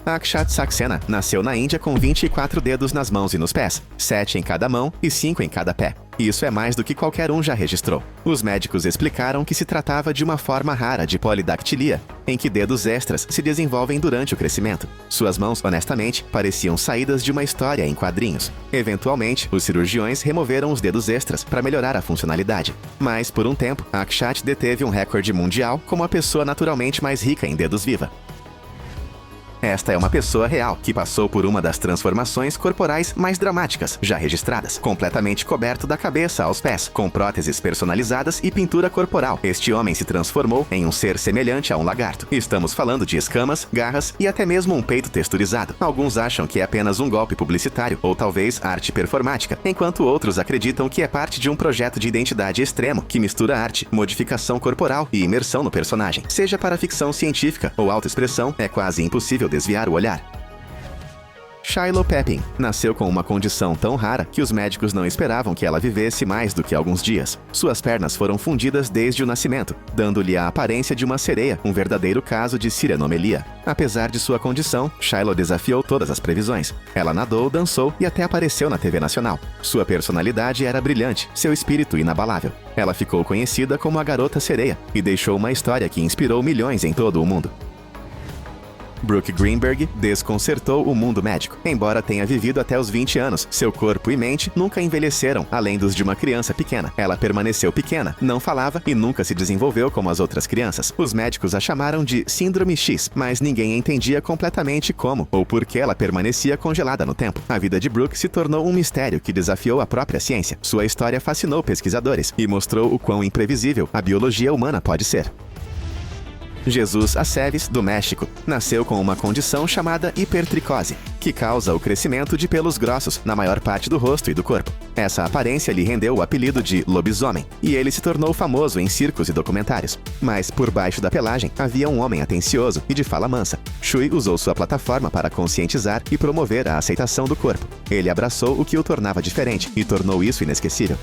Akshat Saxena nasceu na Índia com 24 dedos nas mãos e nos pés, 7 em cada mão e 5 em cada pé. Isso é mais do que qualquer um já registrou. Os médicos explicaram que se tratava de uma forma rara de polidactilia, em que dedos extras se desenvolvem durante o crescimento. Suas mãos, honestamente, pareciam saídas de uma história em quadrinhos. Eventualmente, os cirurgiões removeram os dedos extras para melhorar a funcionalidade. Mas, por um tempo, Akshat deteve um recorde mundial como a pessoa naturalmente mais rica em dedos viva. Esta é uma pessoa real, que passou por uma das transformações corporais mais dramáticas já registradas, completamente coberto da cabeça aos pés, com próteses personalizadas e pintura corporal. Este homem se transformou em um ser semelhante a um lagarto. Estamos falando de escamas, garras e até mesmo um peito texturizado. Alguns acham que é apenas um golpe publicitário, ou talvez arte performática, enquanto outros acreditam que é parte de um projeto de identidade extremo, que mistura arte, modificação corporal e imersão no personagem. Seja para ficção científica ou autoexpressão, é quase impossível desviar o olhar. Shiloh Pepin nasceu com uma condição tão rara que os médicos não esperavam que ela vivesse mais do que alguns dias. Suas pernas foram fundidas desde o nascimento, dando-lhe a aparência de uma sereia, um verdadeiro caso de sirenomelia. Apesar de sua condição, Shiloh desafiou todas as previsões. Ela nadou, dançou e até apareceu na TV nacional. Sua personalidade era brilhante, seu espírito inabalável. Ela ficou conhecida como a Garota Sereia e deixou uma história que inspirou milhões em todo o mundo. Brooke Greenberg desconcertou o mundo médico. Embora tenha vivido até os 20 anos, seu corpo e mente nunca envelheceram além dos de uma criança pequena. Ela permaneceu pequena, não falava e nunca se desenvolveu como as outras crianças. Os médicos a chamaram de Síndrome X, mas ninguém entendia completamente como ou por que ela permanecia congelada no tempo. A vida de Brooke se tornou um mistério que desafiou a própria ciência. Sua história fascinou pesquisadores e mostrou o quão imprevisível a biologia humana pode ser. Jesus Aceves, do México, nasceu com uma condição chamada hipertricose, que causa o crescimento de pelos grossos na maior parte do rosto e do corpo. Essa aparência lhe rendeu o apelido de lobisomem, e ele se tornou famoso em circos e documentários. Mas por baixo da pelagem havia um homem atencioso e de fala mansa. Shui usou sua plataforma para conscientizar e promover a aceitação do corpo. Ele abraçou o que o tornava diferente e tornou isso inesquecível.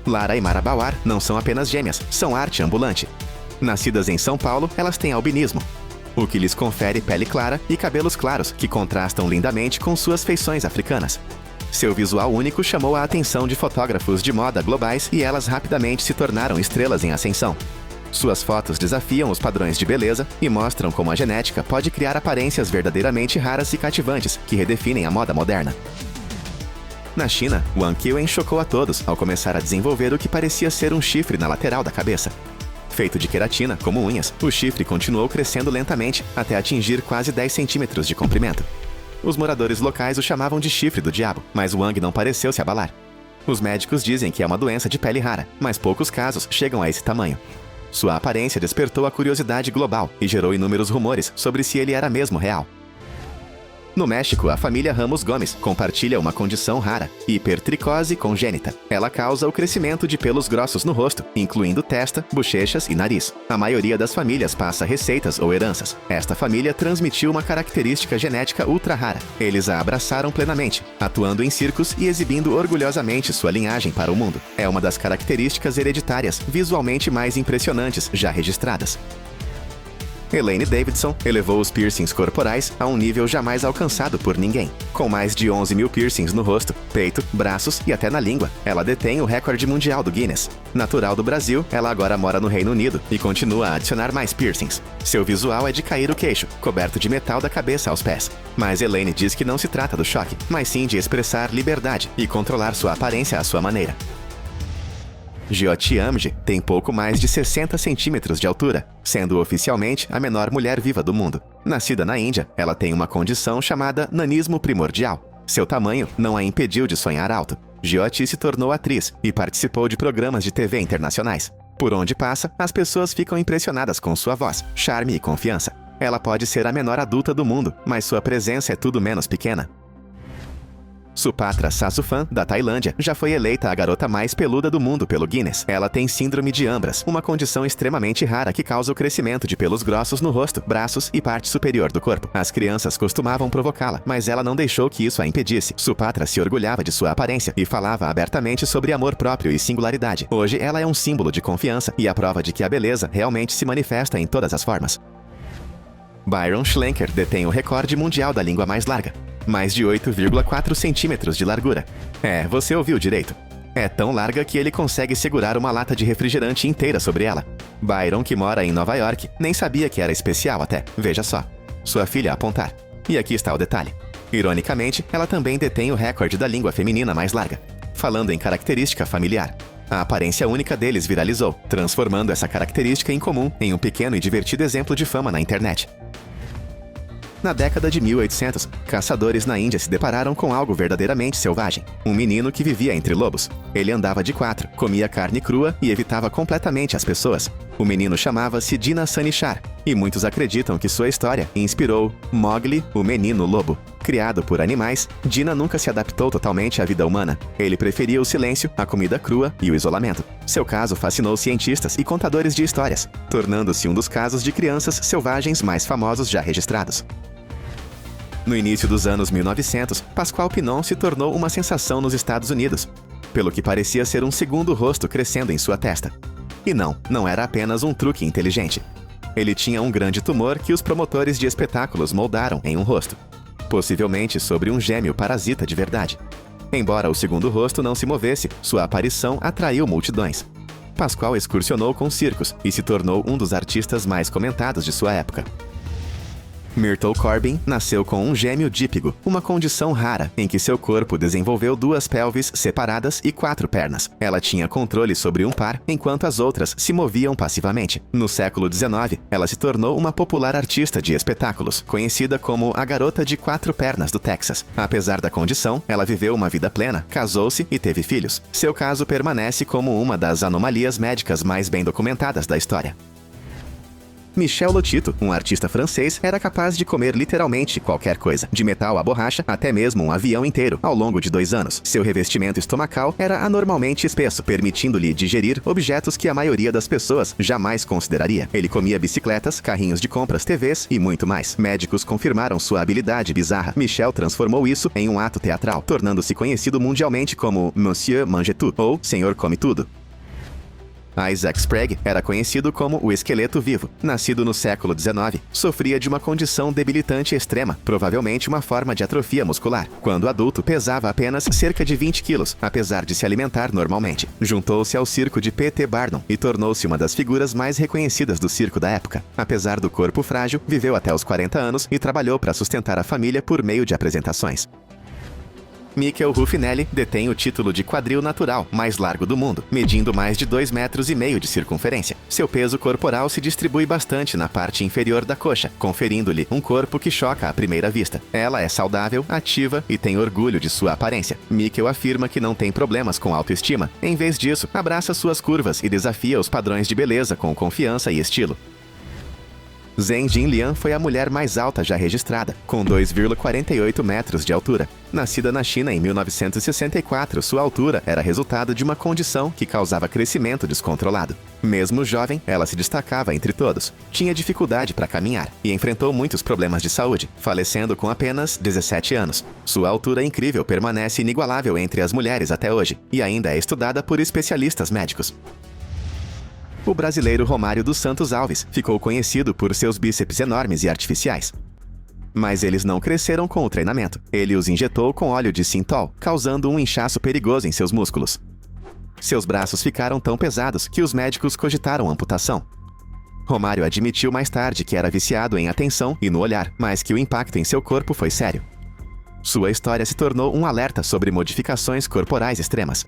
Lara e Mara Bauar não são apenas gêmeas, são arte ambulante. Nascidas em São Paulo, elas têm albinismo, o que lhes confere pele clara e cabelos claros, que contrastam lindamente com suas feições africanas. Seu visual único chamou a atenção de fotógrafos de moda globais e elas rapidamente se tornaram estrelas em ascensão. Suas fotos desafiam os padrões de beleza e mostram como a genética pode criar aparências verdadeiramente raras e cativantes, que redefinem a moda moderna. Na China, Wang Qiwen chocou a todos ao começar a desenvolver o que parecia ser um chifre na lateral da cabeça. Feito de queratina, como unhas, o chifre continuou crescendo lentamente até atingir quase 10 centímetros de comprimento. Os moradores locais o chamavam de chifre do diabo, mas Wang não pareceu se abalar. Os médicos dizem que é uma doença de pele rara, mas poucos casos chegam a esse tamanho. Sua aparência despertou a curiosidade global e gerou inúmeros rumores sobre se ele era mesmo real. No México, a família Ramos Gomes compartilha uma condição rara, hipertricose congênita. Ela causa o crescimento de pelos grossos no rosto, incluindo testa, bochechas e nariz. A maioria das famílias passa receitas ou heranças. Esta família transmitiu uma característica genética ultra rara. Eles a abraçaram plenamente, atuando em circos e exibindo orgulhosamente sua linhagem para o mundo. É uma das características hereditárias visualmente mais impressionantes já registradas. Elaine Davidson elevou os piercings corporais a um nível jamais alcançado por ninguém. Com mais de 11 mil piercings no rosto, peito, braços e até na língua, ela detém o recorde mundial do Guinness. Natural do Brasil, ela agora mora no Reino Unido e continua a adicionar mais piercings. Seu visual é de cair o queixo, coberto de metal da cabeça aos pés. Mas Elaine diz que não se trata do choque, mas sim de expressar liberdade e controlar sua aparência à sua maneira. Jyoti Amge tem pouco mais de 60 centímetros de altura, sendo oficialmente a menor mulher viva do mundo. Nascida na Índia, ela tem uma condição chamada nanismo primordial. Seu tamanho não a impediu de sonhar alto. Jyoti se tornou atriz e participou de programas de TV internacionais. Por onde passa, as pessoas ficam impressionadas com sua voz, charme e confiança. Ela pode ser a menor adulta do mundo, mas sua presença é tudo menos pequena. Supatra Sasuphan, da Tailândia, já foi eleita a garota mais peluda do mundo pelo Guinness. Ela tem síndrome de Ambras, uma condição extremamente rara que causa o crescimento de pelos grossos no rosto, braços e parte superior do corpo. As crianças costumavam provocá-la, mas ela não deixou que isso a impedisse. Supatra se orgulhava de sua aparência e falava abertamente sobre amor próprio e singularidade. Hoje, ela é um símbolo de confiança e a prova de que a beleza realmente se manifesta em todas as formas. Byron Schlenker detém o recorde mundial da língua mais larga. Mais de 8,4 centímetros de largura. Você ouviu direito. É tão larga que ele consegue segurar uma lata de refrigerante inteira sobre ela. Byron, que mora em Nova York, nem sabia que era especial até. Veja só. Sua filha a apontar. E aqui está o detalhe. Ironicamente, ela também detém o recorde da língua feminina mais larga. Falando em característica familiar. A aparência única deles viralizou, transformando essa característica em comum em um pequeno e divertido exemplo de fama na internet. Na década de 1800, caçadores na Índia se depararam com algo verdadeiramente selvagem. Um menino que vivia entre lobos. Ele andava de quatro, comia carne crua e evitava completamente as pessoas. O menino chamava-se Dina Sanichar, e muitos acreditam que sua história inspirou Mowgli, o menino lobo. Criado por animais, Dina nunca se adaptou totalmente à vida humana. Ele preferia o silêncio, a comida crua e o isolamento. Seu caso fascinou cientistas e contadores de histórias, tornando-se um dos casos de crianças selvagens mais famosos já registrados. No início dos anos 1900, Pascoal Pinon se tornou uma sensação nos Estados Unidos, pelo que parecia ser um segundo rosto crescendo em sua testa. E não era apenas um truque inteligente. Ele tinha um grande tumor que os promotores de espetáculos moldaram em um rosto, possivelmente sobre um gêmeo parasita de verdade. Embora o segundo rosto não se movesse, sua aparição atraiu multidões. Pascoal excursionou com circos e se tornou um dos artistas mais comentados de sua época. Myrtle Corbin nasceu com um gêmeo díptico, uma condição rara em que seu corpo desenvolveu 2 pelvis separadas e 4 pernas. Ela tinha controle sobre um par, enquanto as outras se moviam passivamente. No século XIX, ela se tornou uma popular artista de espetáculos, conhecida como a Garota de 4 Pernas do Texas. Apesar da condição, ela viveu uma vida plena, casou-se e teve filhos. Seu caso permanece como uma das anomalias médicas mais bem documentadas da história. Michel Lotito, um artista francês, era capaz de comer literalmente qualquer coisa, de metal a borracha até mesmo um avião inteiro, ao longo de 2 anos. Seu revestimento estomacal era anormalmente espesso, permitindo-lhe digerir objetos que a maioria das pessoas jamais consideraria. Ele comia bicicletas, carrinhos de compras, TVs e muito mais. Médicos confirmaram sua habilidade bizarra. Michel transformou isso em um ato teatral, tornando-se conhecido mundialmente como Monsieur Mange Tout, ou Senhor Come Tudo. Isaac Sprague era conhecido como o esqueleto vivo. Nascido no século XIX, sofria de uma condição debilitante extrema, provavelmente uma forma de atrofia muscular. Quando adulto, pesava apenas cerca de 20 quilos, apesar de se alimentar normalmente. Juntou-se ao circo de P.T. Barnum e tornou-se uma das figuras mais reconhecidas do circo da época. Apesar do corpo frágil, viveu até os 40 anos e trabalhou para sustentar a família por meio de apresentações. Michael Ruffinelli detém o título de quadril natural mais largo do mundo, medindo mais de 2,5 metros de circunferência. Seu peso corporal se distribui bastante na parte inferior da coxa, conferindo-lhe um corpo que choca à primeira vista. Ela é saudável, ativa e tem orgulho de sua aparência. Michael afirma que não tem problemas com autoestima. Em vez disso, abraça suas curvas e desafia os padrões de beleza com confiança e estilo. Zheng Jinlian foi a mulher mais alta já registrada, com 2,48 metros de altura. Nascida na China em 1964, sua altura era resultado de uma condição que causava crescimento descontrolado. Mesmo jovem, ela se destacava entre todos. Tinha dificuldade para caminhar e enfrentou muitos problemas de saúde, falecendo com apenas 17 anos. Sua altura incrível permanece inigualável entre as mulheres até hoje e ainda é estudada por especialistas médicos. O brasileiro Romário dos Santos Alves ficou conhecido por seus bíceps enormes e artificiais. Mas eles não cresceram com o treinamento. Ele os injetou com óleo de sintol, causando um inchaço perigoso em seus músculos. Seus braços ficaram tão pesados que os médicos cogitaram amputação. Romário admitiu mais tarde que era viciado em atenção e no olhar, mas que o impacto em seu corpo foi sério. Sua história se tornou um alerta sobre modificações corporais extremas.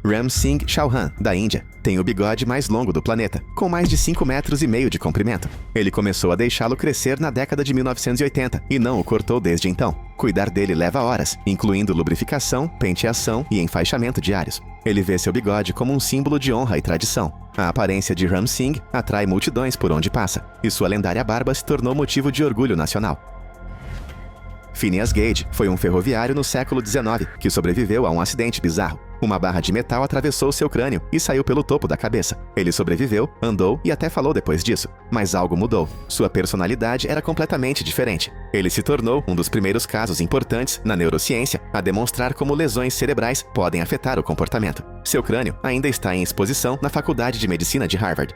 Ram Singh Chauhan, da Índia, tem o bigode mais longo do planeta, com mais de 5,5 metros de comprimento. Ele começou a deixá-lo crescer na década de 1980 e não o cortou desde então. Cuidar dele leva horas, incluindo lubrificação, penteação e enfaixamento diários. Ele vê seu bigode como um símbolo de honra e tradição. A aparência de Ram Singh atrai multidões por onde passa, e sua lendária barba se tornou motivo de orgulho nacional. Phineas Gage foi um ferroviário no século XIX que sobreviveu a um acidente bizarro. Uma barra de metal atravessou seu crânio e saiu pelo topo da cabeça. Ele sobreviveu, andou e até falou depois disso. Mas algo mudou. Sua personalidade era completamente diferente. Ele se tornou um dos primeiros casos importantes na neurociência a demonstrar como lesões cerebrais podem afetar o comportamento. Seu crânio ainda está em exposição na Faculdade de Medicina de Harvard.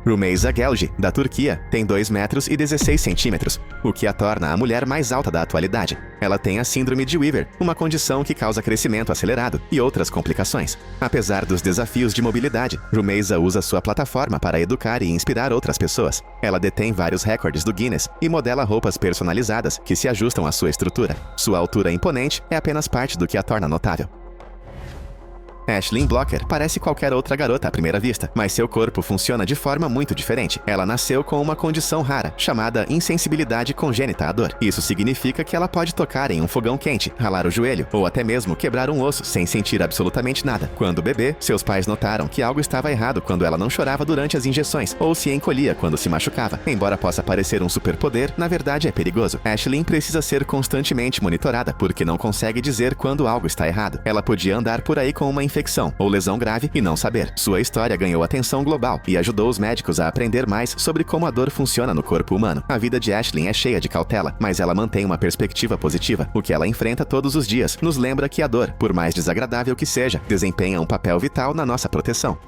Rumeysa Gelgi, da Turquia, tem 2,16 metros, o que a torna a mulher mais alta da atualidade. Ela tem a síndrome de Weaver, uma condição que causa crescimento acelerado e outras complicações. Apesar dos desafios de mobilidade, Rumeysa usa sua plataforma para educar e inspirar outras pessoas. Ela detém vários recordes do Guinness e modela roupas personalizadas que se ajustam à sua estrutura. Sua altura imponente é apenas parte do que a torna notável. Ashlyn Blocker parece qualquer outra garota à primeira vista, mas seu corpo funciona de forma muito diferente. Ela nasceu com uma condição rara, chamada insensibilidade congênita à dor. Isso significa que ela pode tocar em um fogão quente, ralar o joelho, ou até mesmo quebrar um osso sem sentir absolutamente nada. Quando bebê, seus pais notaram que algo estava errado quando ela não chorava durante as injeções, ou se encolhia quando se machucava. Embora possa parecer um superpoder, na verdade é perigoso. Ashlyn precisa ser constantemente monitorada, porque não consegue dizer quando algo está errado. Ela podia andar por aí com uma infecção infecção ou lesão grave e não saber. Sua história ganhou atenção global e ajudou os médicos a aprender mais sobre como a dor funciona no corpo humano. A vida de Ashlyn é cheia de cautela, mas ela mantém uma perspectiva positiva. O que ela enfrenta todos os dias nos lembra que a dor, por mais desagradável que seja, desempenha um papel vital na nossa proteção.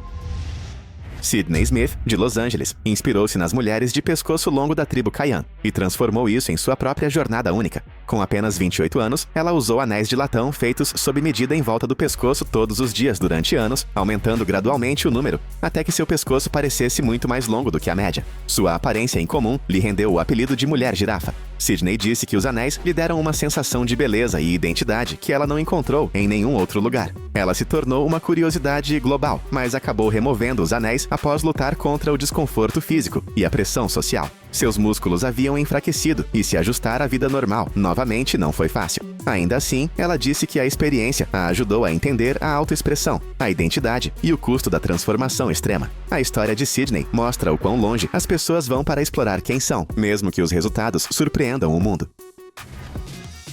Sydney Smith, de Los Angeles, inspirou-se nas mulheres de pescoço longo da tribo Kayan e transformou isso em sua própria jornada única. Com apenas 28 anos, ela usou anéis de latão feitos sob medida em volta do pescoço todos os dias durante anos, aumentando gradualmente o número, até que seu pescoço parecesse muito mais longo do que a média. Sua aparência incomum lhe rendeu o apelido de Mulher Girafa. Sydney disse que os anéis lhe deram uma sensação de beleza e identidade que ela não encontrou em nenhum outro lugar. Ela se tornou uma curiosidade global, mas acabou removendo os anéis após lutar contra o desconforto físico e a pressão social. Seus músculos haviam enfraquecido e se ajustar à vida normal novamente não foi fácil. Ainda assim, ela disse que a experiência a ajudou a entender a autoexpressão, a identidade e o custo da transformação extrema. A história de Sydney mostra o quão longe as pessoas vão para explorar quem são, mesmo que os resultados surpreendam o mundo.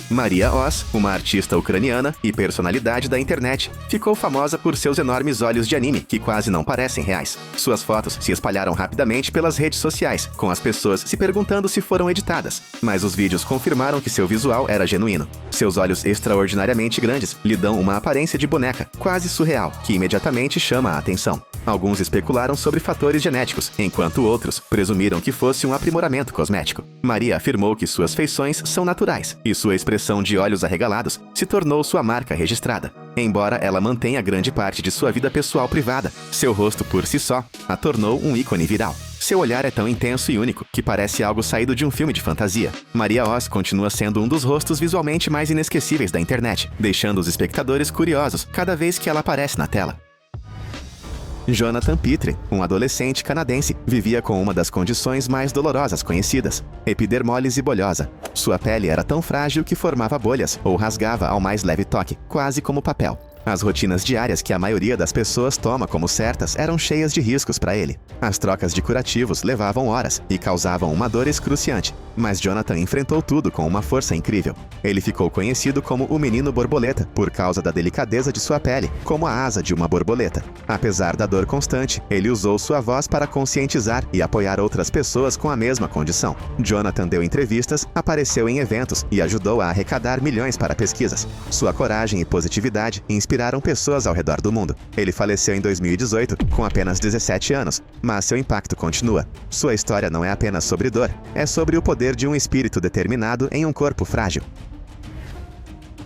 Maria Oz, uma artista ucraniana e personalidade da internet, ficou famosa por seus enormes olhos de anime, que quase não parecem reais. Suas fotos se espalharam rapidamente pelas redes sociais, com as pessoas se perguntando se foram editadas, mas os vídeos confirmaram que seu visual era genuíno. Seus olhos extraordinariamente grandes lhe dão uma aparência de boneca, quase surreal, que imediatamente chama a atenção. Alguns especularam sobre fatores genéticos, enquanto outros presumiram que fosse um aprimoramento cosmético. Maria afirmou que suas feições são naturais, e sua expressão de olhos arregalados se tornou sua marca registrada. Embora ela mantenha grande parte de sua vida pessoal privada, seu rosto por si só a tornou um ícone viral. Seu olhar é tão intenso e único que parece algo saído de um filme de fantasia. Maria Oz continua sendo um dos rostos visualmente mais inesquecíveis da internet, deixando os espectadores curiosos cada vez que ela aparece na tela. Jonathan Pitre, um adolescente canadense, vivia com uma das condições mais dolorosas conhecidas, epidermólise bolhosa. Sua pele era tão frágil que formava bolhas ou rasgava ao mais leve toque, quase como papel. As rotinas diárias que a maioria das pessoas toma como certas eram cheias de riscos para ele. As trocas de curativos levavam horas e causavam uma dor excruciante, mas Jonathan enfrentou tudo com uma força incrível. Ele ficou conhecido como o Menino Borboleta por causa da delicadeza de sua pele, como a asa de uma borboleta. Apesar da dor constante, ele usou sua voz para conscientizar e apoiar outras pessoas com a mesma condição. Jonathan deu entrevistas, apareceu em eventos e ajudou a arrecadar milhões para pesquisas. Sua coragem e positividade inspiraram pessoas ao redor do mundo. Ele faleceu em 2018, com apenas 17 anos, mas seu impacto continua. Sua história não é apenas sobre dor, é sobre o poder de um espírito determinado em um corpo frágil.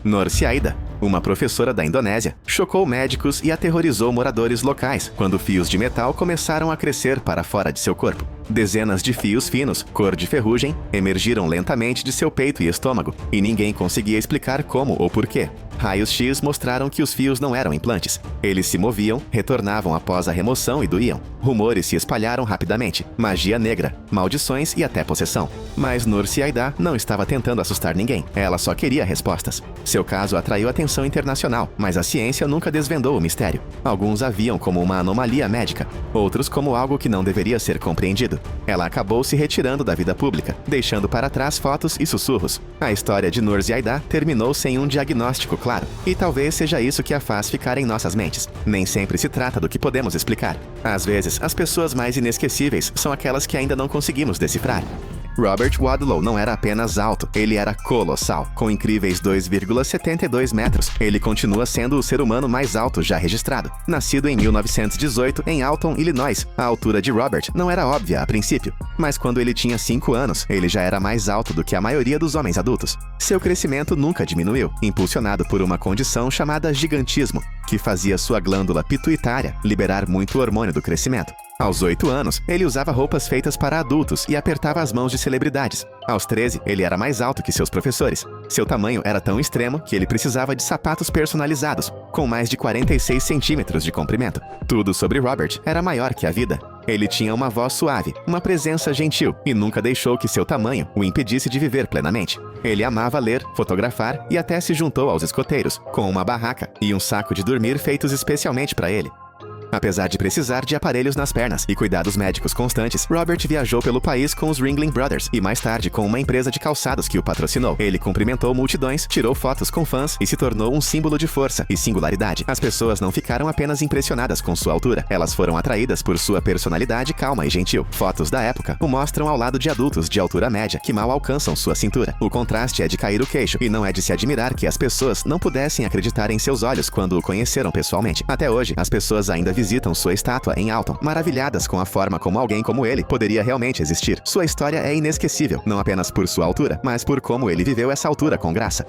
Norsi Aida, uma professora da Indonésia, chocou médicos e aterrorizou moradores locais quando fios de metal começaram a crescer para fora de seu corpo. Dezenas de fios finos, cor de ferrugem, emergiram lentamente de seu peito e estômago, e ninguém conseguia explicar como ou porquê. Raios-X mostraram que os fios não eram implantes. Eles se moviam, retornavam após a remoção e doíam. Rumores se espalharam rapidamente. Magia negra, maldições e até possessão. Mas Norsi Aida não estava tentando assustar ninguém. Ela só queria respostas. Seu caso atraiu atenção internacional, mas a ciência nunca desvendou o mistério. Alguns a viam como uma anomalia médica, outros como algo que não deveria ser compreendido. Ela acabou se retirando da vida pública, deixando para trás fotos e sussurros. A história de Norsi Aida terminou sem um diagnóstico claro, e talvez seja isso que a faz ficar em nossas mentes. Nem sempre se trata do que podemos explicar. Às vezes, as pessoas mais inesquecíveis são aquelas que ainda não conseguimos decifrar. Robert Wadlow não era apenas alto, ele era colossal. Com incríveis 2,72 metros, ele continua sendo o ser humano mais alto já registrado. Nascido em 1918 em Alton, Illinois, a altura de Robert não era óbvia a princípio, mas quando ele tinha 5 anos, ele já era mais alto do que a maioria dos homens adultos. Seu crescimento nunca diminuiu, impulsionado por uma condição chamada gigantismo, que fazia sua glândula pituitária liberar muito hormônio do crescimento. Aos 8 anos, ele usava roupas feitas para adultos e apertava as mãos de celebridades. Aos 13, ele era mais alto que seus professores. Seu tamanho era tão extremo que ele precisava de sapatos personalizados, com mais de 46 centímetros de comprimento. Tudo sobre Robert era maior que a vida. Ele tinha uma voz suave, uma presença gentil e nunca deixou que seu tamanho o impedisse de viver plenamente. Ele amava ler, fotografar e até se juntou aos escoteiros, com uma barraca e um saco de dormir feitos especialmente para ele. Apesar de precisar de aparelhos nas pernas e cuidados médicos constantes, Robert viajou pelo país com os Ringling Brothers e mais tarde com uma empresa de calçados que o patrocinou. Ele cumprimentou multidões, tirou fotos com fãs e se tornou um símbolo de força e singularidade. As pessoas não ficaram apenas impressionadas com sua altura, elas foram atraídas por sua personalidade calma e gentil. Fotos da época o mostram ao lado de adultos de altura média que mal alcançam sua cintura. O contraste é de cair o queixo e não é de se admirar que as pessoas não pudessem acreditar em seus olhos quando o conheceram pessoalmente. Até hoje, as pessoas ainda visitam sua estátua em Alton, maravilhadas com a forma como alguém como ele poderia realmente existir. Sua história é inesquecível, não apenas por sua altura, mas por como ele viveu essa altura com graça.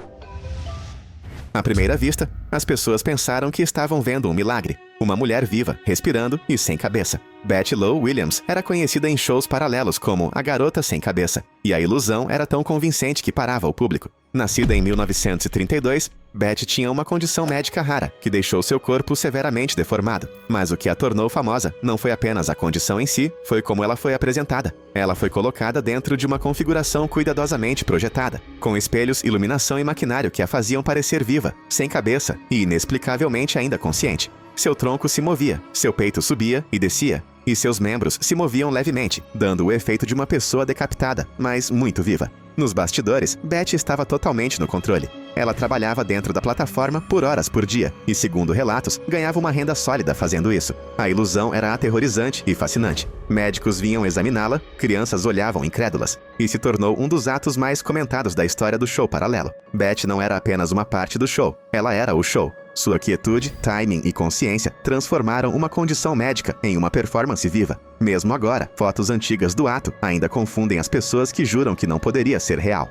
À primeira vista, as pessoas pensaram que estavam vendo um milagre. Uma mulher viva, respirando e sem cabeça. Betty Lou Williams era conhecida em shows paralelos como a Garota Sem Cabeça, e a ilusão era tão convincente que parava o público. Nascida em 1932, Betty tinha uma condição médica rara, que deixou seu corpo severamente deformado. Mas o que a tornou famosa não foi apenas a condição em si, foi como ela foi apresentada. Ela foi colocada dentro de uma configuração cuidadosamente projetada, com espelhos, iluminação e maquinário que a faziam parecer viva, sem cabeça e inexplicavelmente ainda consciente. Seu tronco se movia, seu peito subia e descia, e seus membros se moviam levemente, dando o efeito de uma pessoa decapitada, mas muito viva. Nos bastidores, Betty estava totalmente no controle. Ela trabalhava dentro da plataforma por horas por dia e, segundo relatos, ganhava uma renda sólida fazendo isso. A ilusão era aterrorizante e fascinante. Médicos vinham examiná-la, crianças olhavam incrédulas, e se tornou um dos atos mais comentados da história do show paralelo. Betty não era apenas uma parte do show, ela era o show. Sua quietude, timing e consciência transformaram uma condição médica em uma performance viva. Mesmo agora, fotos antigas do ato ainda confundem as pessoas que juram que não poderia ser real.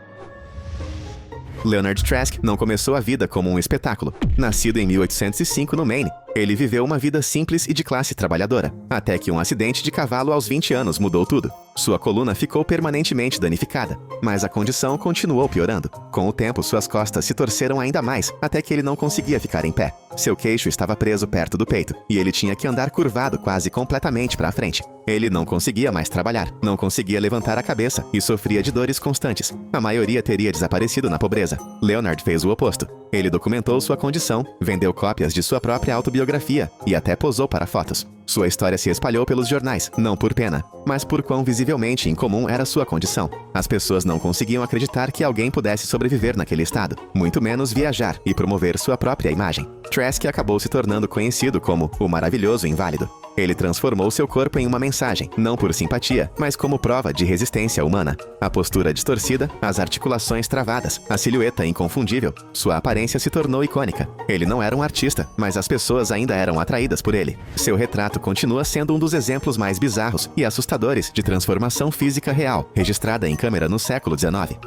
Leonard Trask não começou a vida como um espetáculo. Nascido em 1805 no Maine, ele viveu uma vida simples e de classe trabalhadora, até que um acidente de cavalo aos 20 anos mudou tudo. Sua coluna ficou permanentemente danificada, mas a condição continuou piorando. Com o tempo, suas costas se torceram ainda mais, até que ele não conseguia ficar em pé. Seu queixo estava preso perto do peito, e ele tinha que andar curvado quase completamente para a frente. Ele não conseguia mais trabalhar, não conseguia levantar a cabeça e sofria de dores constantes. A maioria teria desaparecido na pobreza. Leonard fez o oposto. Ele documentou sua condição, vendeu cópias de sua própria autobiografia e até posou para fotos. Sua história se espalhou pelos jornais, não por pena, mas por quão visivelmente incomum era sua condição. As pessoas não conseguiam acreditar que alguém pudesse sobreviver naquele estado, muito menos viajar e promover sua própria imagem. Trask acabou se tornando conhecido como o Maravilhoso Inválido. Ele transformou seu corpo em uma mensagem, não por simpatia, mas como prova de resistência humana. A postura distorcida, as articulações travadas, a silhueta inconfundível, sua aparência se tornou icônica. Ele não era um artista, mas as pessoas ainda eram atraídas por ele. Seu retrato continua sendo um dos exemplos mais bizarros e assustadores de transformação física real, registrada em câmera no século XIX.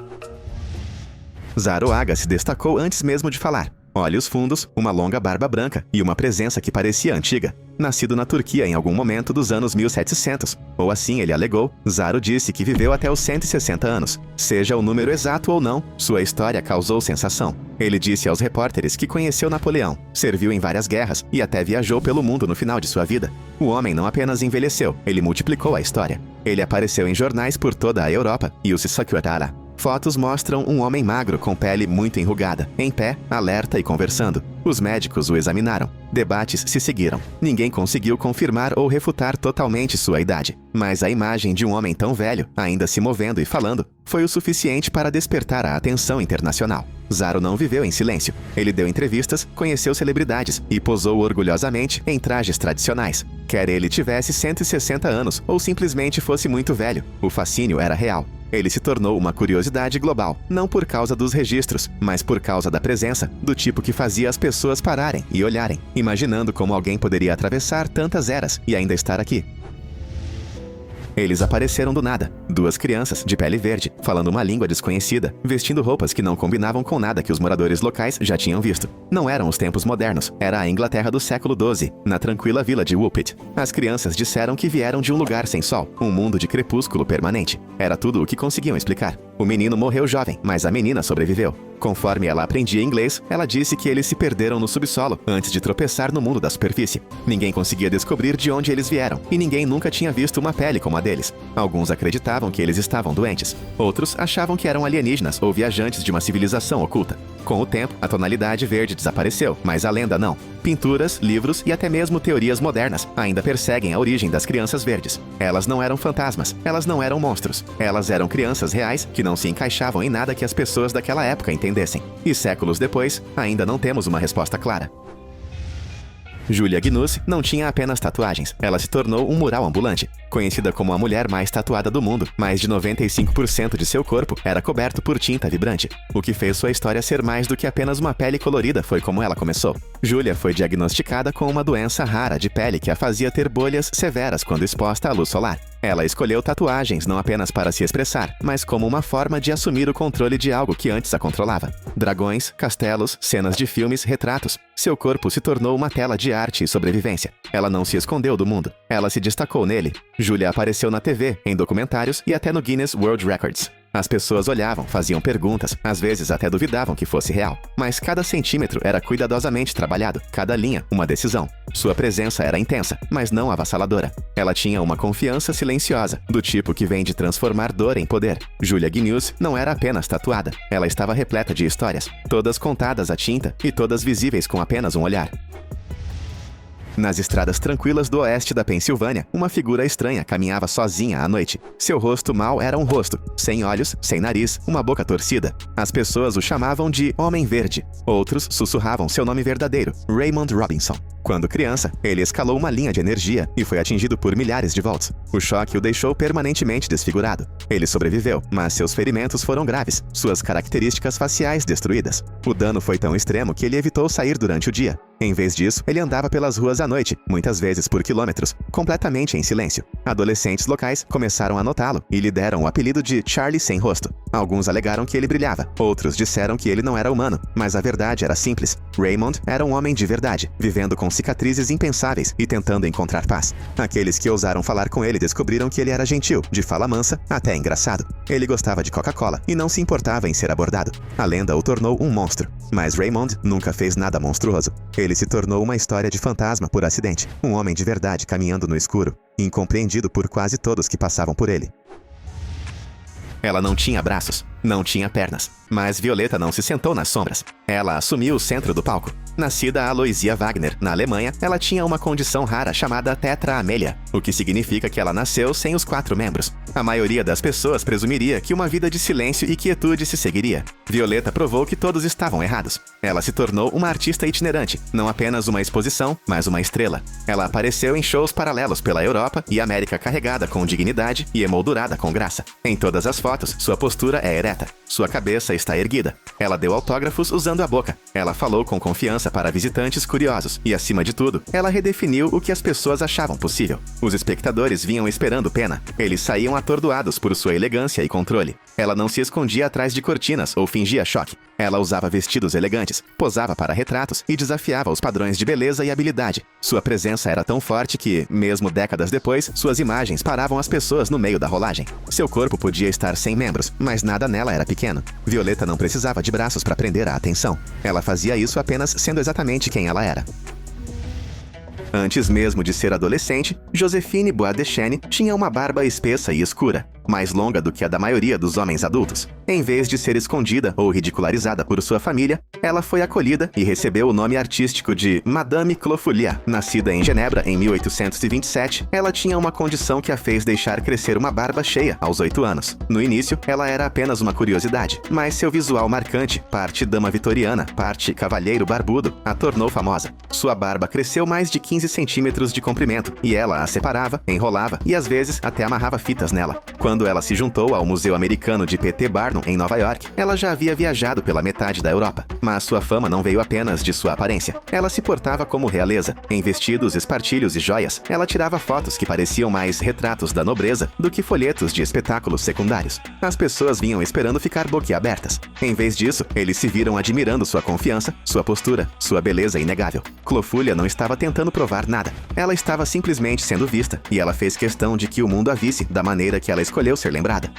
Zoroaga se destacou antes mesmo de falar. Olhos fundos, uma longa barba branca e uma presença que parecia antiga. Nascido na Turquia em algum momento dos anos 1700, ou assim ele alegou, Zaro disse que viveu até os 160 anos. Seja o número exato ou não, sua história causou sensação. Ele disse aos repórteres que conheceu Napoleão, serviu em várias guerras e até viajou pelo mundo no final de sua vida. O homem não apenas envelheceu, ele multiplicou a história. Ele apareceu em jornais por toda a Europa e o Sissakuatara. Fotos mostram um homem magro com pele muito enrugada, em pé, alerta e conversando. Os médicos o examinaram. Debates se seguiram. Ninguém conseguiu confirmar ou refutar totalmente sua idade. Mas a imagem de um homem tão velho, ainda se movendo e falando, foi o suficiente para despertar a atenção internacional. Zaro não viveu em silêncio. Ele deu entrevistas, conheceu celebridades e posou orgulhosamente em trajes tradicionais. Quer ele tivesse 160 anos ou simplesmente fosse muito velho, o fascínio era real. Ele se tornou uma curiosidade global, não por causa dos registros, mas por causa da presença, do tipo que fazia as pessoas pararem e olharem, imaginando como alguém poderia atravessar tantas eras e ainda estar aqui. Eles apareceram do nada. Duas crianças, de pele verde, falando uma língua desconhecida, vestindo roupas que não combinavam com nada que os moradores locais já tinham visto. Não eram os tempos modernos, era a Inglaterra do século XII, na tranquila vila de Woolpit. As crianças disseram que vieram de um lugar sem sol, um mundo de crepúsculo permanente. Era tudo o que conseguiam explicar. O menino morreu jovem, mas a menina sobreviveu. Conforme ela aprendia inglês, ela disse que eles se perderam no subsolo antes de tropeçar no mundo da superfície. Ninguém conseguia descobrir de onde eles vieram, e ninguém nunca tinha visto uma pele como a deles. Alguns acreditavam que eles estavam doentes. Outros achavam que eram alienígenas ou viajantes de uma civilização oculta. Com o tempo, a tonalidade verde desapareceu, mas a lenda não. Pinturas, livros e até mesmo teorias modernas ainda perseguem a origem das crianças verdes. Elas não eram fantasmas, elas não eram monstros. Elas eram crianças reais que não se encaixavam em nada que as pessoas daquela época entendessem. E séculos depois, ainda não temos uma resposta clara. Julia Gnus não tinha apenas tatuagens, ela se tornou um mural ambulante. Conhecida como a mulher mais tatuada do mundo, mais de 95% de seu corpo era coberto por tinta vibrante. O que fez sua história ser mais do que apenas uma pele colorida foi como ela começou. Julia foi diagnosticada com uma doença rara de pele que a fazia ter bolhas severas quando exposta à luz solar. Ela escolheu tatuagens não apenas para se expressar, mas como uma forma de assumir o controle de algo que antes a controlava. Dragões, castelos, cenas de filmes, retratos. Seu corpo se tornou uma tela de arte e sobrevivência. Ela não se escondeu do mundo. Ela se destacou nele. Julia apareceu na TV, em documentários e até no Guinness World Records. As pessoas olhavam, faziam perguntas, às vezes até duvidavam que fosse real. Mas cada centímetro era cuidadosamente trabalhado, cada linha, uma decisão. Sua presença era intensa, mas não avassaladora. Ela tinha uma confiança silenciosa, do tipo que vem de transformar dor em poder. Julia Gnus não era apenas tatuada, ela estava repleta de histórias, todas contadas à tinta e todas visíveis com apenas um olhar. Nas estradas tranquilas do oeste da Pensilvânia, uma figura estranha caminhava sozinha à noite. Seu rosto mau era um rosto, sem olhos, sem nariz, uma boca torcida. As pessoas o chamavam de Homem Verde. Outros sussurravam seu nome verdadeiro, Raymond Robinson. Quando criança, ele escalou uma linha de energia e foi atingido por milhares de volts. O choque o deixou permanentemente desfigurado. Ele sobreviveu, mas seus ferimentos foram graves, suas características faciais destruídas. O dano foi tão extremo que ele evitou sair durante o dia. Em vez disso, ele andava pelas ruas à noite, muitas vezes por quilômetros, completamente em silêncio. Adolescentes locais começaram a notá-lo e lhe deram o apelido de Charlie Sem Rosto. Alguns alegaram que ele brilhava, outros disseram que ele não era humano, mas a verdade era simples. Raymond era um homem de verdade, vivendo com cicatrizes impensáveis e tentando encontrar paz. Aqueles que ousaram falar com ele descobriram que ele era gentil, de fala mansa, até engraçado. Ele gostava de Coca-Cola e não se importava em ser abordado. A lenda o tornou um monstro, mas Raymond nunca fez nada monstruoso. Ele se tornou uma história de fantasma por acidente, um homem de verdade caminhando no escuro, incompreendido por quase todos que passavam por ele. Ela não tinha braços, não tinha pernas, mas Violeta não se sentou nas sombras. Ela assumiu o centro do palco. Nascida Aloysia Wagner, na Alemanha, ela tinha uma condição rara chamada tetra-amelia, o que significa que ela nasceu sem os 4 membros. A maioria das pessoas presumiria que uma vida de silêncio e quietude se seguiria. Violeta provou que todos estavam errados. Ela se tornou uma artista itinerante, não apenas uma exposição, mas uma estrela. Ela apareceu em shows paralelos pela Europa e América carregada com dignidade e emoldurada com graça. Em todas as fotos, sua postura é ereta. Sua cabeça está erguida. Ela deu autógrafos usando a boca. Ela falou com confiança para visitantes curiosos. E, acima de tudo, ela redefiniu o que as pessoas achavam possível. Os espectadores vinham esperando pena. Eles saíam atordoados por sua elegância e controle. Ela não se escondia atrás de cortinas ou fingia choque. Ela usava vestidos elegantes, posava para retratos e desafiava os padrões de beleza e habilidade. Sua presença era tão forte que, mesmo décadas depois, suas imagens paravam as pessoas no meio da rolagem. Seu corpo podia estar sem membros, mas nada nela era pequeno. Violeta não precisava de braços para prender a atenção. Ela fazia isso apenas sendo exatamente quem ela era. Antes mesmo de ser adolescente, Josephine Bois-Deschênes tinha uma barba espessa e escura, mais longa do que a da maioria dos homens adultos. Em vez de ser escondida ou ridicularizada por sua família, ela foi acolhida e recebeu o nome artístico de Madame Clofoulier. Nascida em Genebra em 1827, ela tinha uma condição que a fez deixar crescer uma barba cheia aos 8 anos. No início, ela era apenas uma curiosidade, mas seu visual marcante, parte dama vitoriana, parte cavalheiro barbudo, a tornou famosa. Sua barba cresceu mais de 15 centímetros de comprimento, e ela a separava, enrolava e às vezes até amarrava fitas nela. Quando ela se juntou ao Museu Americano de P.T. Barnum, em Nova York, ela já havia viajado pela metade da Europa. Mas sua fama não veio apenas de sua aparência. Ela se portava como realeza. Em vestidos, espartilhos e joias, ela tirava fotos que pareciam mais retratos da nobreza do que folhetos de espetáculos secundários. As pessoas vinham esperando ficar boquiabertas. Em vez disso, eles se viram admirando sua confiança, sua postura, sua beleza inegável. Clofoulier não estava tentando provar nada. Ela estava simplesmente sendo vista, e ela fez questão de que o mundo a visse da maneira que ela escolheu ser lembrada.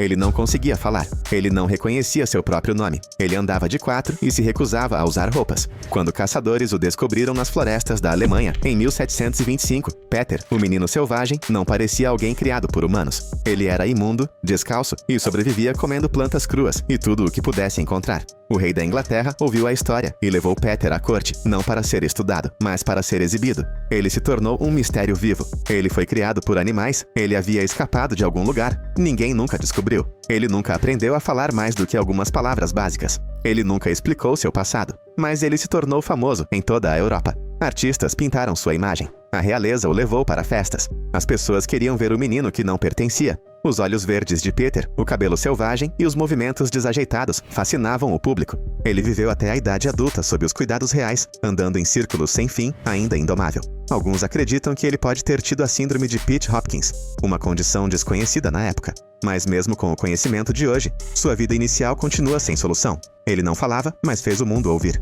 Ele não conseguia falar. Ele não reconhecia seu próprio nome. Ele andava de 4 e se recusava a usar roupas. Quando caçadores o descobriram nas florestas da Alemanha, em 1725, Peter, o menino selvagem, não parecia alguém criado por humanos. Ele era imundo, descalço e sobrevivia comendo plantas cruas e tudo o que pudesse encontrar. O rei da Inglaterra ouviu a história e levou Peter à corte, não para ser estudado, mas para ser exibido. Ele se tornou um mistério vivo. Ele foi criado por animais, ele havia escapado de algum lugar, ninguém nunca descobriu. Ele nunca aprendeu a falar mais do que algumas palavras básicas. Ele nunca explicou seu passado, mas ele se tornou famoso em toda a Europa. Artistas pintaram sua imagem. A realeza o levou para festas. As pessoas queriam ver o menino que não pertencia. Os olhos verdes de Peter, o cabelo selvagem e os movimentos desajeitados fascinavam o público. Ele viveu até a idade adulta sob os cuidados reais, andando em círculos sem fim, ainda indomável. Alguns acreditam que ele pode ter tido a síndrome de Pitt-Hopkins, uma condição desconhecida na época. Mas mesmo com o conhecimento de hoje, sua vida inicial continua sem solução. Ele não falava, mas fez o mundo ouvir.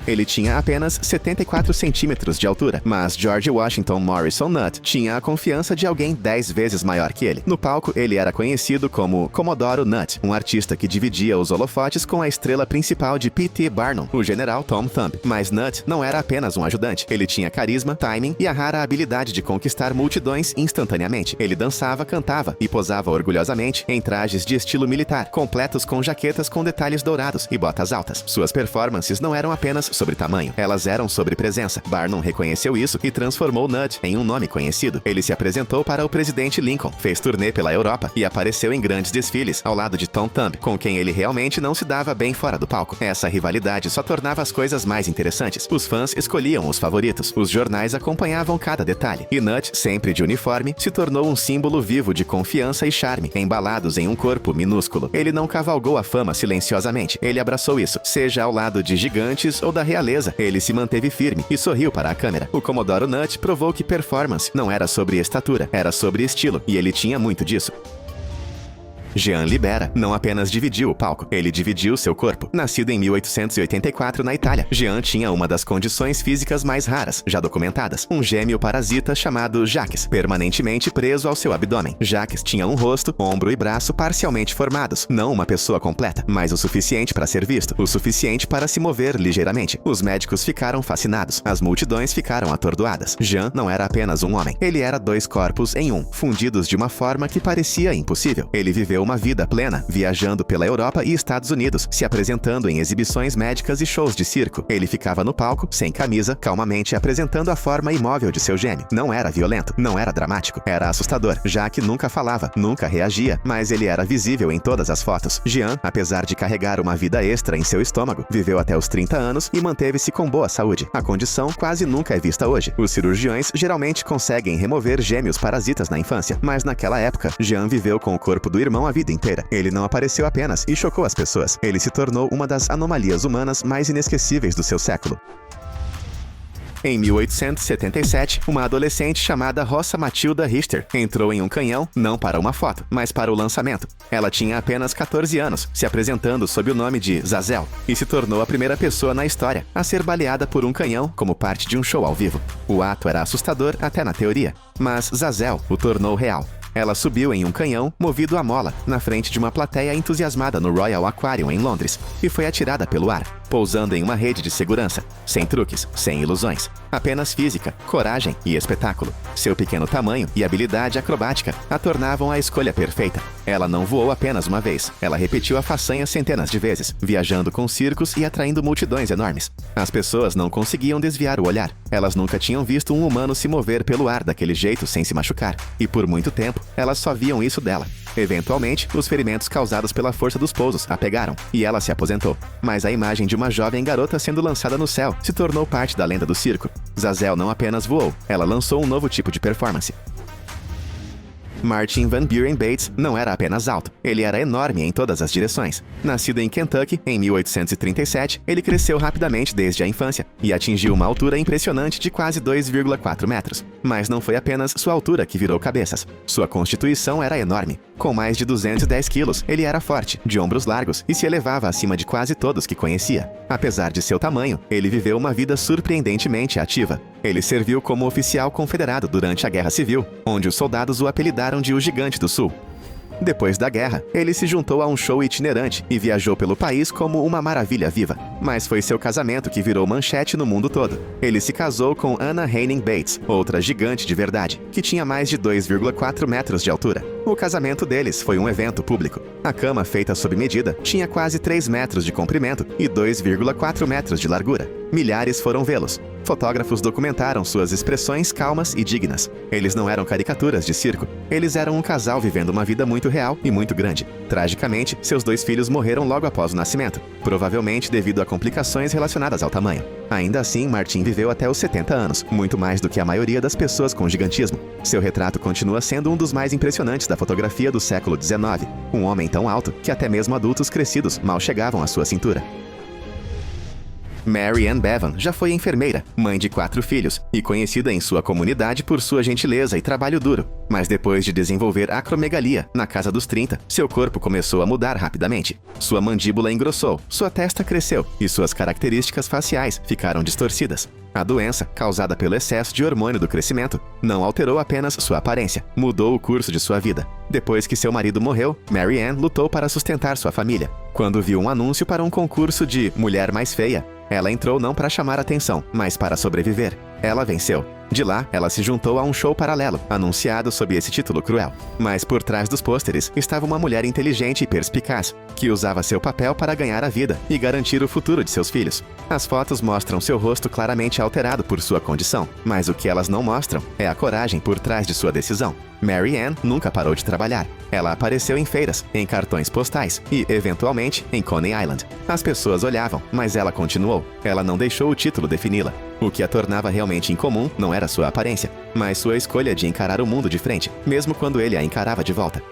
Ele tinha apenas 74 centímetros de altura, mas George Washington Morrison Nutt tinha a confiança de alguém 10 vezes maior que ele. No palco, ele era conhecido como Comodoro Nutt, um artista que dividia os holofotes com a estrela principal de P.T. Barnum, o general Tom Thumb. Mas Nutt não era apenas um ajudante. Ele tinha carisma, timing e a rara habilidade de conquistar multidões instantaneamente. Ele dançava, cantava e posava orgulhosamente em trajes de estilo militar, completos com jaquetas com detalhes dourados e botas altas. Suas performances não eram apenas sobre tamanho, elas eram sobre presença. Barnum reconheceu isso e transformou Nutt em um nome conhecido. Ele se apresentou para o presidente Lincoln, fez turnê pela Europa e apareceu em grandes desfiles ao lado de Tom Thumb, com quem ele realmente não se dava bem fora do palco. Essa rivalidade só tornava as coisas mais interessantes. Os fãs escolhiam os favoritos, os jornais acompanhavam cada detalhe, e Nutt, sempre de uniforme, se tornou um símbolo vivo de confiança e charme, embalados em um corpo minúsculo. Ele não cavalgou a fama silenciosamente, ele abraçou isso, seja ao lado de gigantes ou da realeza. Ele se manteve firme e sorriu para a câmera. O Comodoro Nutt provou que performance não era sobre estatura, era sobre estilo, e ele tinha muito disso. Jean Libera não apenas dividiu o palco, ele dividiu seu corpo. Nascido em 1884 na Itália, Jean tinha uma das condições físicas mais raras, já documentadas. Um gêmeo parasita chamado Jacques, permanentemente preso ao seu abdômen. Jacques tinha um rosto, ombro e braço parcialmente formados. Não uma pessoa completa, mas o suficiente para ser visto, o suficiente para se mover ligeiramente. Os médicos ficaram fascinados, as multidões ficaram atordoadas. Jean não era apenas um homem, ele era dois corpos em um, fundidos de uma forma que parecia impossível. Ele viveu uma vida plena, viajando pela Europa e Estados Unidos, se apresentando em exibições médicas e shows de circo. Ele ficava no palco, sem camisa, calmamente apresentando a forma imóvel de seu gêmeo. Não era violento, não era dramático, era assustador, já que nunca falava, nunca reagia, mas ele era visível em todas as fotos. Jean, apesar de carregar uma vida extra em seu estômago, viveu até os 30 anos e manteve-se com boa saúde. A condição quase nunca é vista hoje. Os cirurgiões geralmente conseguem remover gêmeos parasitas na infância, mas naquela época, Jean viveu com o corpo do irmão a vida inteira. Ele não apareceu apenas e chocou as pessoas. Ele se tornou uma das anomalias humanas mais inesquecíveis do seu século. Em 1877, uma adolescente chamada Rosa Matilda Richter entrou em um canhão, não para uma foto, mas para o lançamento. Ela tinha apenas 14 anos, se apresentando sob o nome de Zazel, e se tornou a primeira pessoa na história a ser baleada por um canhão como parte de um show ao vivo. O ato era assustador até na teoria, mas Zazel o tornou real. Ela subiu em um canhão, movido a mola, na frente de uma plateia entusiasmada no Royal Aquarium, em Londres, e foi atirada pelo ar, pousando em uma rede de segurança, sem truques, sem ilusões. Apenas física, coragem e espetáculo. Seu pequeno tamanho e habilidade acrobática a tornavam a escolha perfeita. Ela não voou apenas uma vez, ela repetiu a façanha centenas de vezes, viajando com circos e atraindo multidões enormes. As pessoas não conseguiam desviar o olhar. Elas nunca tinham visto um humano se mover pelo ar daquele jeito sem se machucar, e por muito tempo, elas só viam isso dela. Eventualmente, os ferimentos causados pela força dos pousos a pegaram, e ela se aposentou. Mas a imagem de uma jovem garota sendo lançada no céu se tornou parte da lenda do circo. Zazel não apenas voou, ela lançou um novo tipo de performance. Martin Van Buren Bates não era apenas alto, ele era enorme em todas as direções. Nascido em Kentucky, em 1837, ele cresceu rapidamente desde a infância e atingiu uma altura impressionante de quase 2,4 metros. Mas não foi apenas sua altura que virou cabeças. Sua constituição era enorme. Com mais de 210 quilos, ele era forte, de ombros largos e se elevava acima de quase todos que conhecia. Apesar de seu tamanho, ele viveu uma vida surpreendentemente ativa. Ele serviu como oficial confederado durante a Guerra Civil, onde os soldados o apelidaram de o Gigante do Sul. Depois da guerra, ele se juntou a um show itinerante e viajou pelo país como uma maravilha viva. Mas foi seu casamento que virou manchete no mundo todo. Ele se casou com Anna Haining Bates, outra gigante de verdade, que tinha mais de 2,4 metros de altura. O casamento deles foi um evento público. A cama feita sob medida tinha quase 3 metros de comprimento e 2,4 metros de largura. Milhares foram vê-los. Fotógrafos documentaram suas expressões calmas e dignas. Eles não eram caricaturas de circo. Eles eram um casal vivendo uma vida muito real e muito grande. Tragicamente, seus 2 filhos morreram logo após o nascimento, provavelmente devido a complicações relacionadas ao tamanho. Ainda assim, Martin viveu até os 70 anos, muito mais do que a maioria das pessoas com gigantismo. Seu retrato continua sendo um dos mais impressionantes da fotografia do século XIX. Um homem tão alto que até mesmo adultos crescidos mal chegavam à sua cintura. Mary Ann Bevan já foi enfermeira, mãe de 4 filhos e conhecida em sua comunidade por sua gentileza e trabalho duro. Mas depois de desenvolver acromegalia, na casa dos 30, seu corpo começou a mudar rapidamente. Sua mandíbula engrossou, sua testa cresceu e suas características faciais ficaram distorcidas. A doença, causada pelo excesso de hormônio do crescimento, não alterou apenas sua aparência, mudou o curso de sua vida. Depois que seu marido morreu, Mary Ann lutou para sustentar sua família. Quando viu um anúncio para um concurso de Mulher Mais Feia, ela entrou não para chamar atenção, mas para sobreviver. Ela venceu. De lá, ela se juntou a um show paralelo, anunciado sob esse título cruel. Mas por trás dos pôsteres estava uma mulher inteligente e perspicaz, que usava seu papel para ganhar a vida e garantir o futuro de seus filhos. As fotos mostram seu rosto claramente alterado por sua condição, mas o que elas não mostram é a coragem por trás de sua decisão. Mary Ann nunca parou de trabalhar. Ela apareceu em feiras, em cartões postais e, eventualmente, em Coney Island. As pessoas olhavam, mas ela continuou. Ela não deixou o título defini-la. O que a tornava realmente incomum não era sua aparência, mas sua escolha de encarar o mundo de frente, mesmo quando ele a encarava de volta.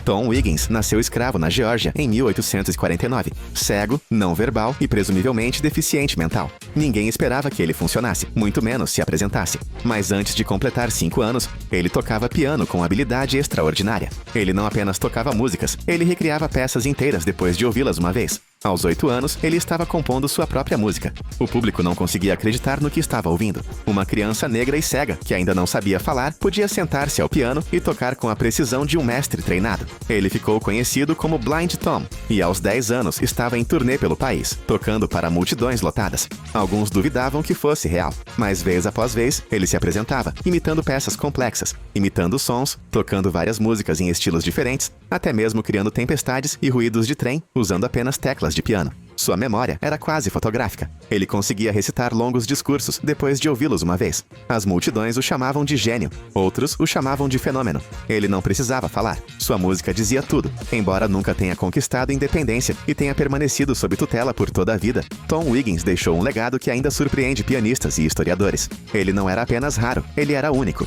Tom Wiggins nasceu escravo na Geórgia em 1849, cego, não verbal e presumivelmente deficiente mental. Ninguém esperava que ele funcionasse, muito menos se apresentasse. Mas antes de completar 5 anos, ele tocava piano com habilidade extraordinária. Ele não apenas tocava músicas, ele recriava peças inteiras depois de ouvi-las uma vez. Aos 8 anos, ele estava compondo sua própria música. O público não conseguia acreditar no que estava ouvindo. Uma criança negra e cega, que ainda não sabia falar, podia sentar-se ao piano e tocar com a precisão de um mestre treinado. Ele ficou conhecido como Blind Tom, e aos 10 anos estava em turnê pelo país, tocando para multidões lotadas. Alguns duvidavam que fosse real, mas vez após vez, ele se apresentava, imitando peças complexas, imitando sons, tocando várias músicas em estilos diferentes, até mesmo criando tempestades e ruídos de trem, usando apenas teclas de piano. Sua memória era quase fotográfica. Ele conseguia recitar longos discursos depois de ouvi-los uma vez. As multidões o chamavam de gênio, outros o chamavam de fenômeno. Ele não precisava falar. Sua música dizia tudo. Embora nunca tenha conquistado independência e tenha permanecido sob tutela por toda a vida, Tom Wiggins deixou um legado que ainda surpreende pianistas e historiadores. Ele não era apenas raro, ele era único.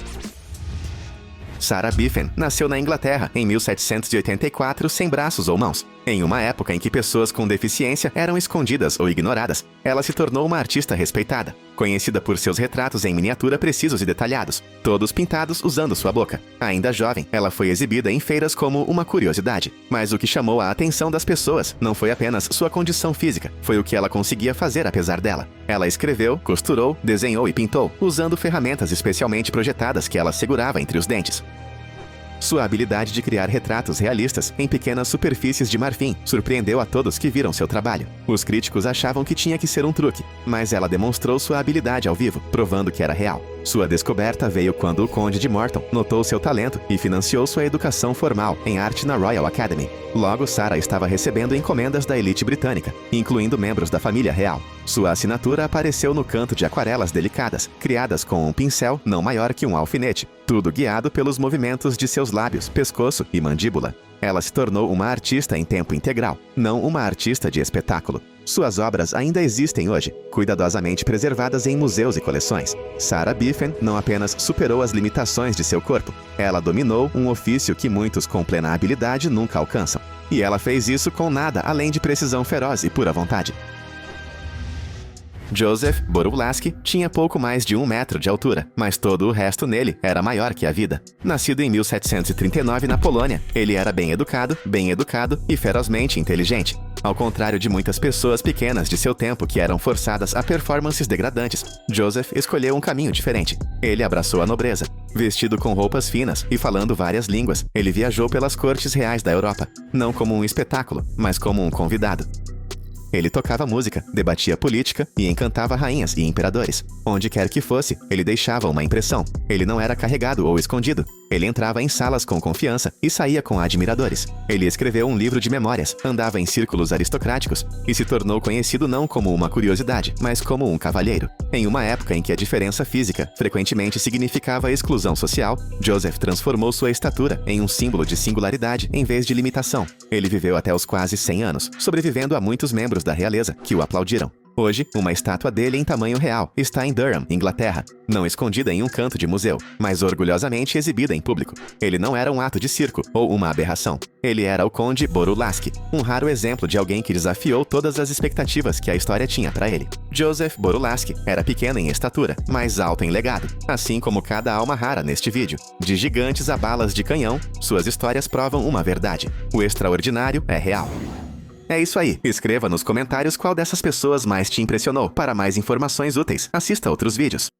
Sarah Biffen nasceu na Inglaterra em 1784 sem braços ou mãos. Em uma época em que pessoas com deficiência eram escondidas ou ignoradas, ela se tornou uma artista respeitada, conhecida por seus retratos em miniatura precisos e detalhados, todos pintados usando sua boca. Ainda jovem, ela foi exibida em feiras como uma curiosidade. Mas o que chamou a atenção das pessoas não foi apenas sua condição física, foi o que ela conseguia fazer apesar dela. Ela escreveu, costurou, desenhou e pintou, usando ferramentas especialmente projetadas que ela segurava entre os dentes. Sua habilidade de criar retratos realistas em pequenas superfícies de marfim surpreendeu a todos que viram seu trabalho. Os críticos achavam que tinha que ser um truque, mas ela demonstrou sua habilidade ao vivo, provando que era real. Sua descoberta veio quando o Conde de Morton notou seu talento e financiou sua educação formal em arte na Royal Academy. Logo, Sarah estava recebendo encomendas da elite britânica, incluindo membros da família real. Sua assinatura apareceu no canto de aquarelas delicadas, criadas com um pincel não maior que um alfinete, tudo guiado pelos movimentos de seus lábios, pescoço e mandíbula. Ela se tornou uma artista em tempo integral, não uma artista de espetáculo. Suas obras ainda existem hoje, cuidadosamente preservadas em museus e coleções. Sarah Biffen não apenas superou as limitações de seu corpo, ela dominou um ofício que muitos com plena habilidade nunca alcançam. E ela fez isso com nada além de precisão feroz e pura vontade. Joseph Borowlaski tinha pouco mais de 1 metro de altura, mas todo o resto nele era maior que a vida. Nascido em 1739 na Polônia, ele era bem educado e ferozmente inteligente. Ao contrário de muitas pessoas pequenas de seu tempo que eram forçadas a performances degradantes, Joseph escolheu um caminho diferente. Ele abraçou a nobreza. Vestido com roupas finas e falando várias línguas, ele viajou pelas cortes reais da Europa, não como um espetáculo, mas como um convidado. Ele tocava música, debatia política e encantava rainhas e imperadores. Onde quer que fosse, ele deixava uma impressão. Ele não era carregado ou escondido. Ele entrava em salas com confiança e saía com admiradores. Ele escreveu um livro de memórias, andava em círculos aristocráticos e se tornou conhecido não como uma curiosidade, mas como um cavalheiro. Em uma época em que a diferença física frequentemente significava exclusão social, Joseph transformou sua estatura em um símbolo de singularidade em vez de limitação. Ele viveu até os quase 100 anos, sobrevivendo a muitos membros da realeza que o aplaudiram. Hoje, uma estátua dele em tamanho real está em Durham, Inglaterra, não escondida em um canto de museu, mas orgulhosamente exibida em público. Ele não era um ato de circo ou uma aberração. Ele era o Conde Borulaski, um raro exemplo de alguém que desafiou todas as expectativas que a história tinha para ele. Joseph Borulaski era pequeno em estatura, mas alto em legado, assim como cada alma rara neste vídeo. De gigantes a balas de canhão, suas histórias provam uma verdade: o extraordinário é real. É isso aí. Escreva nos comentários qual dessas pessoas mais te impressionou. Para mais informações úteis, assista outros vídeos.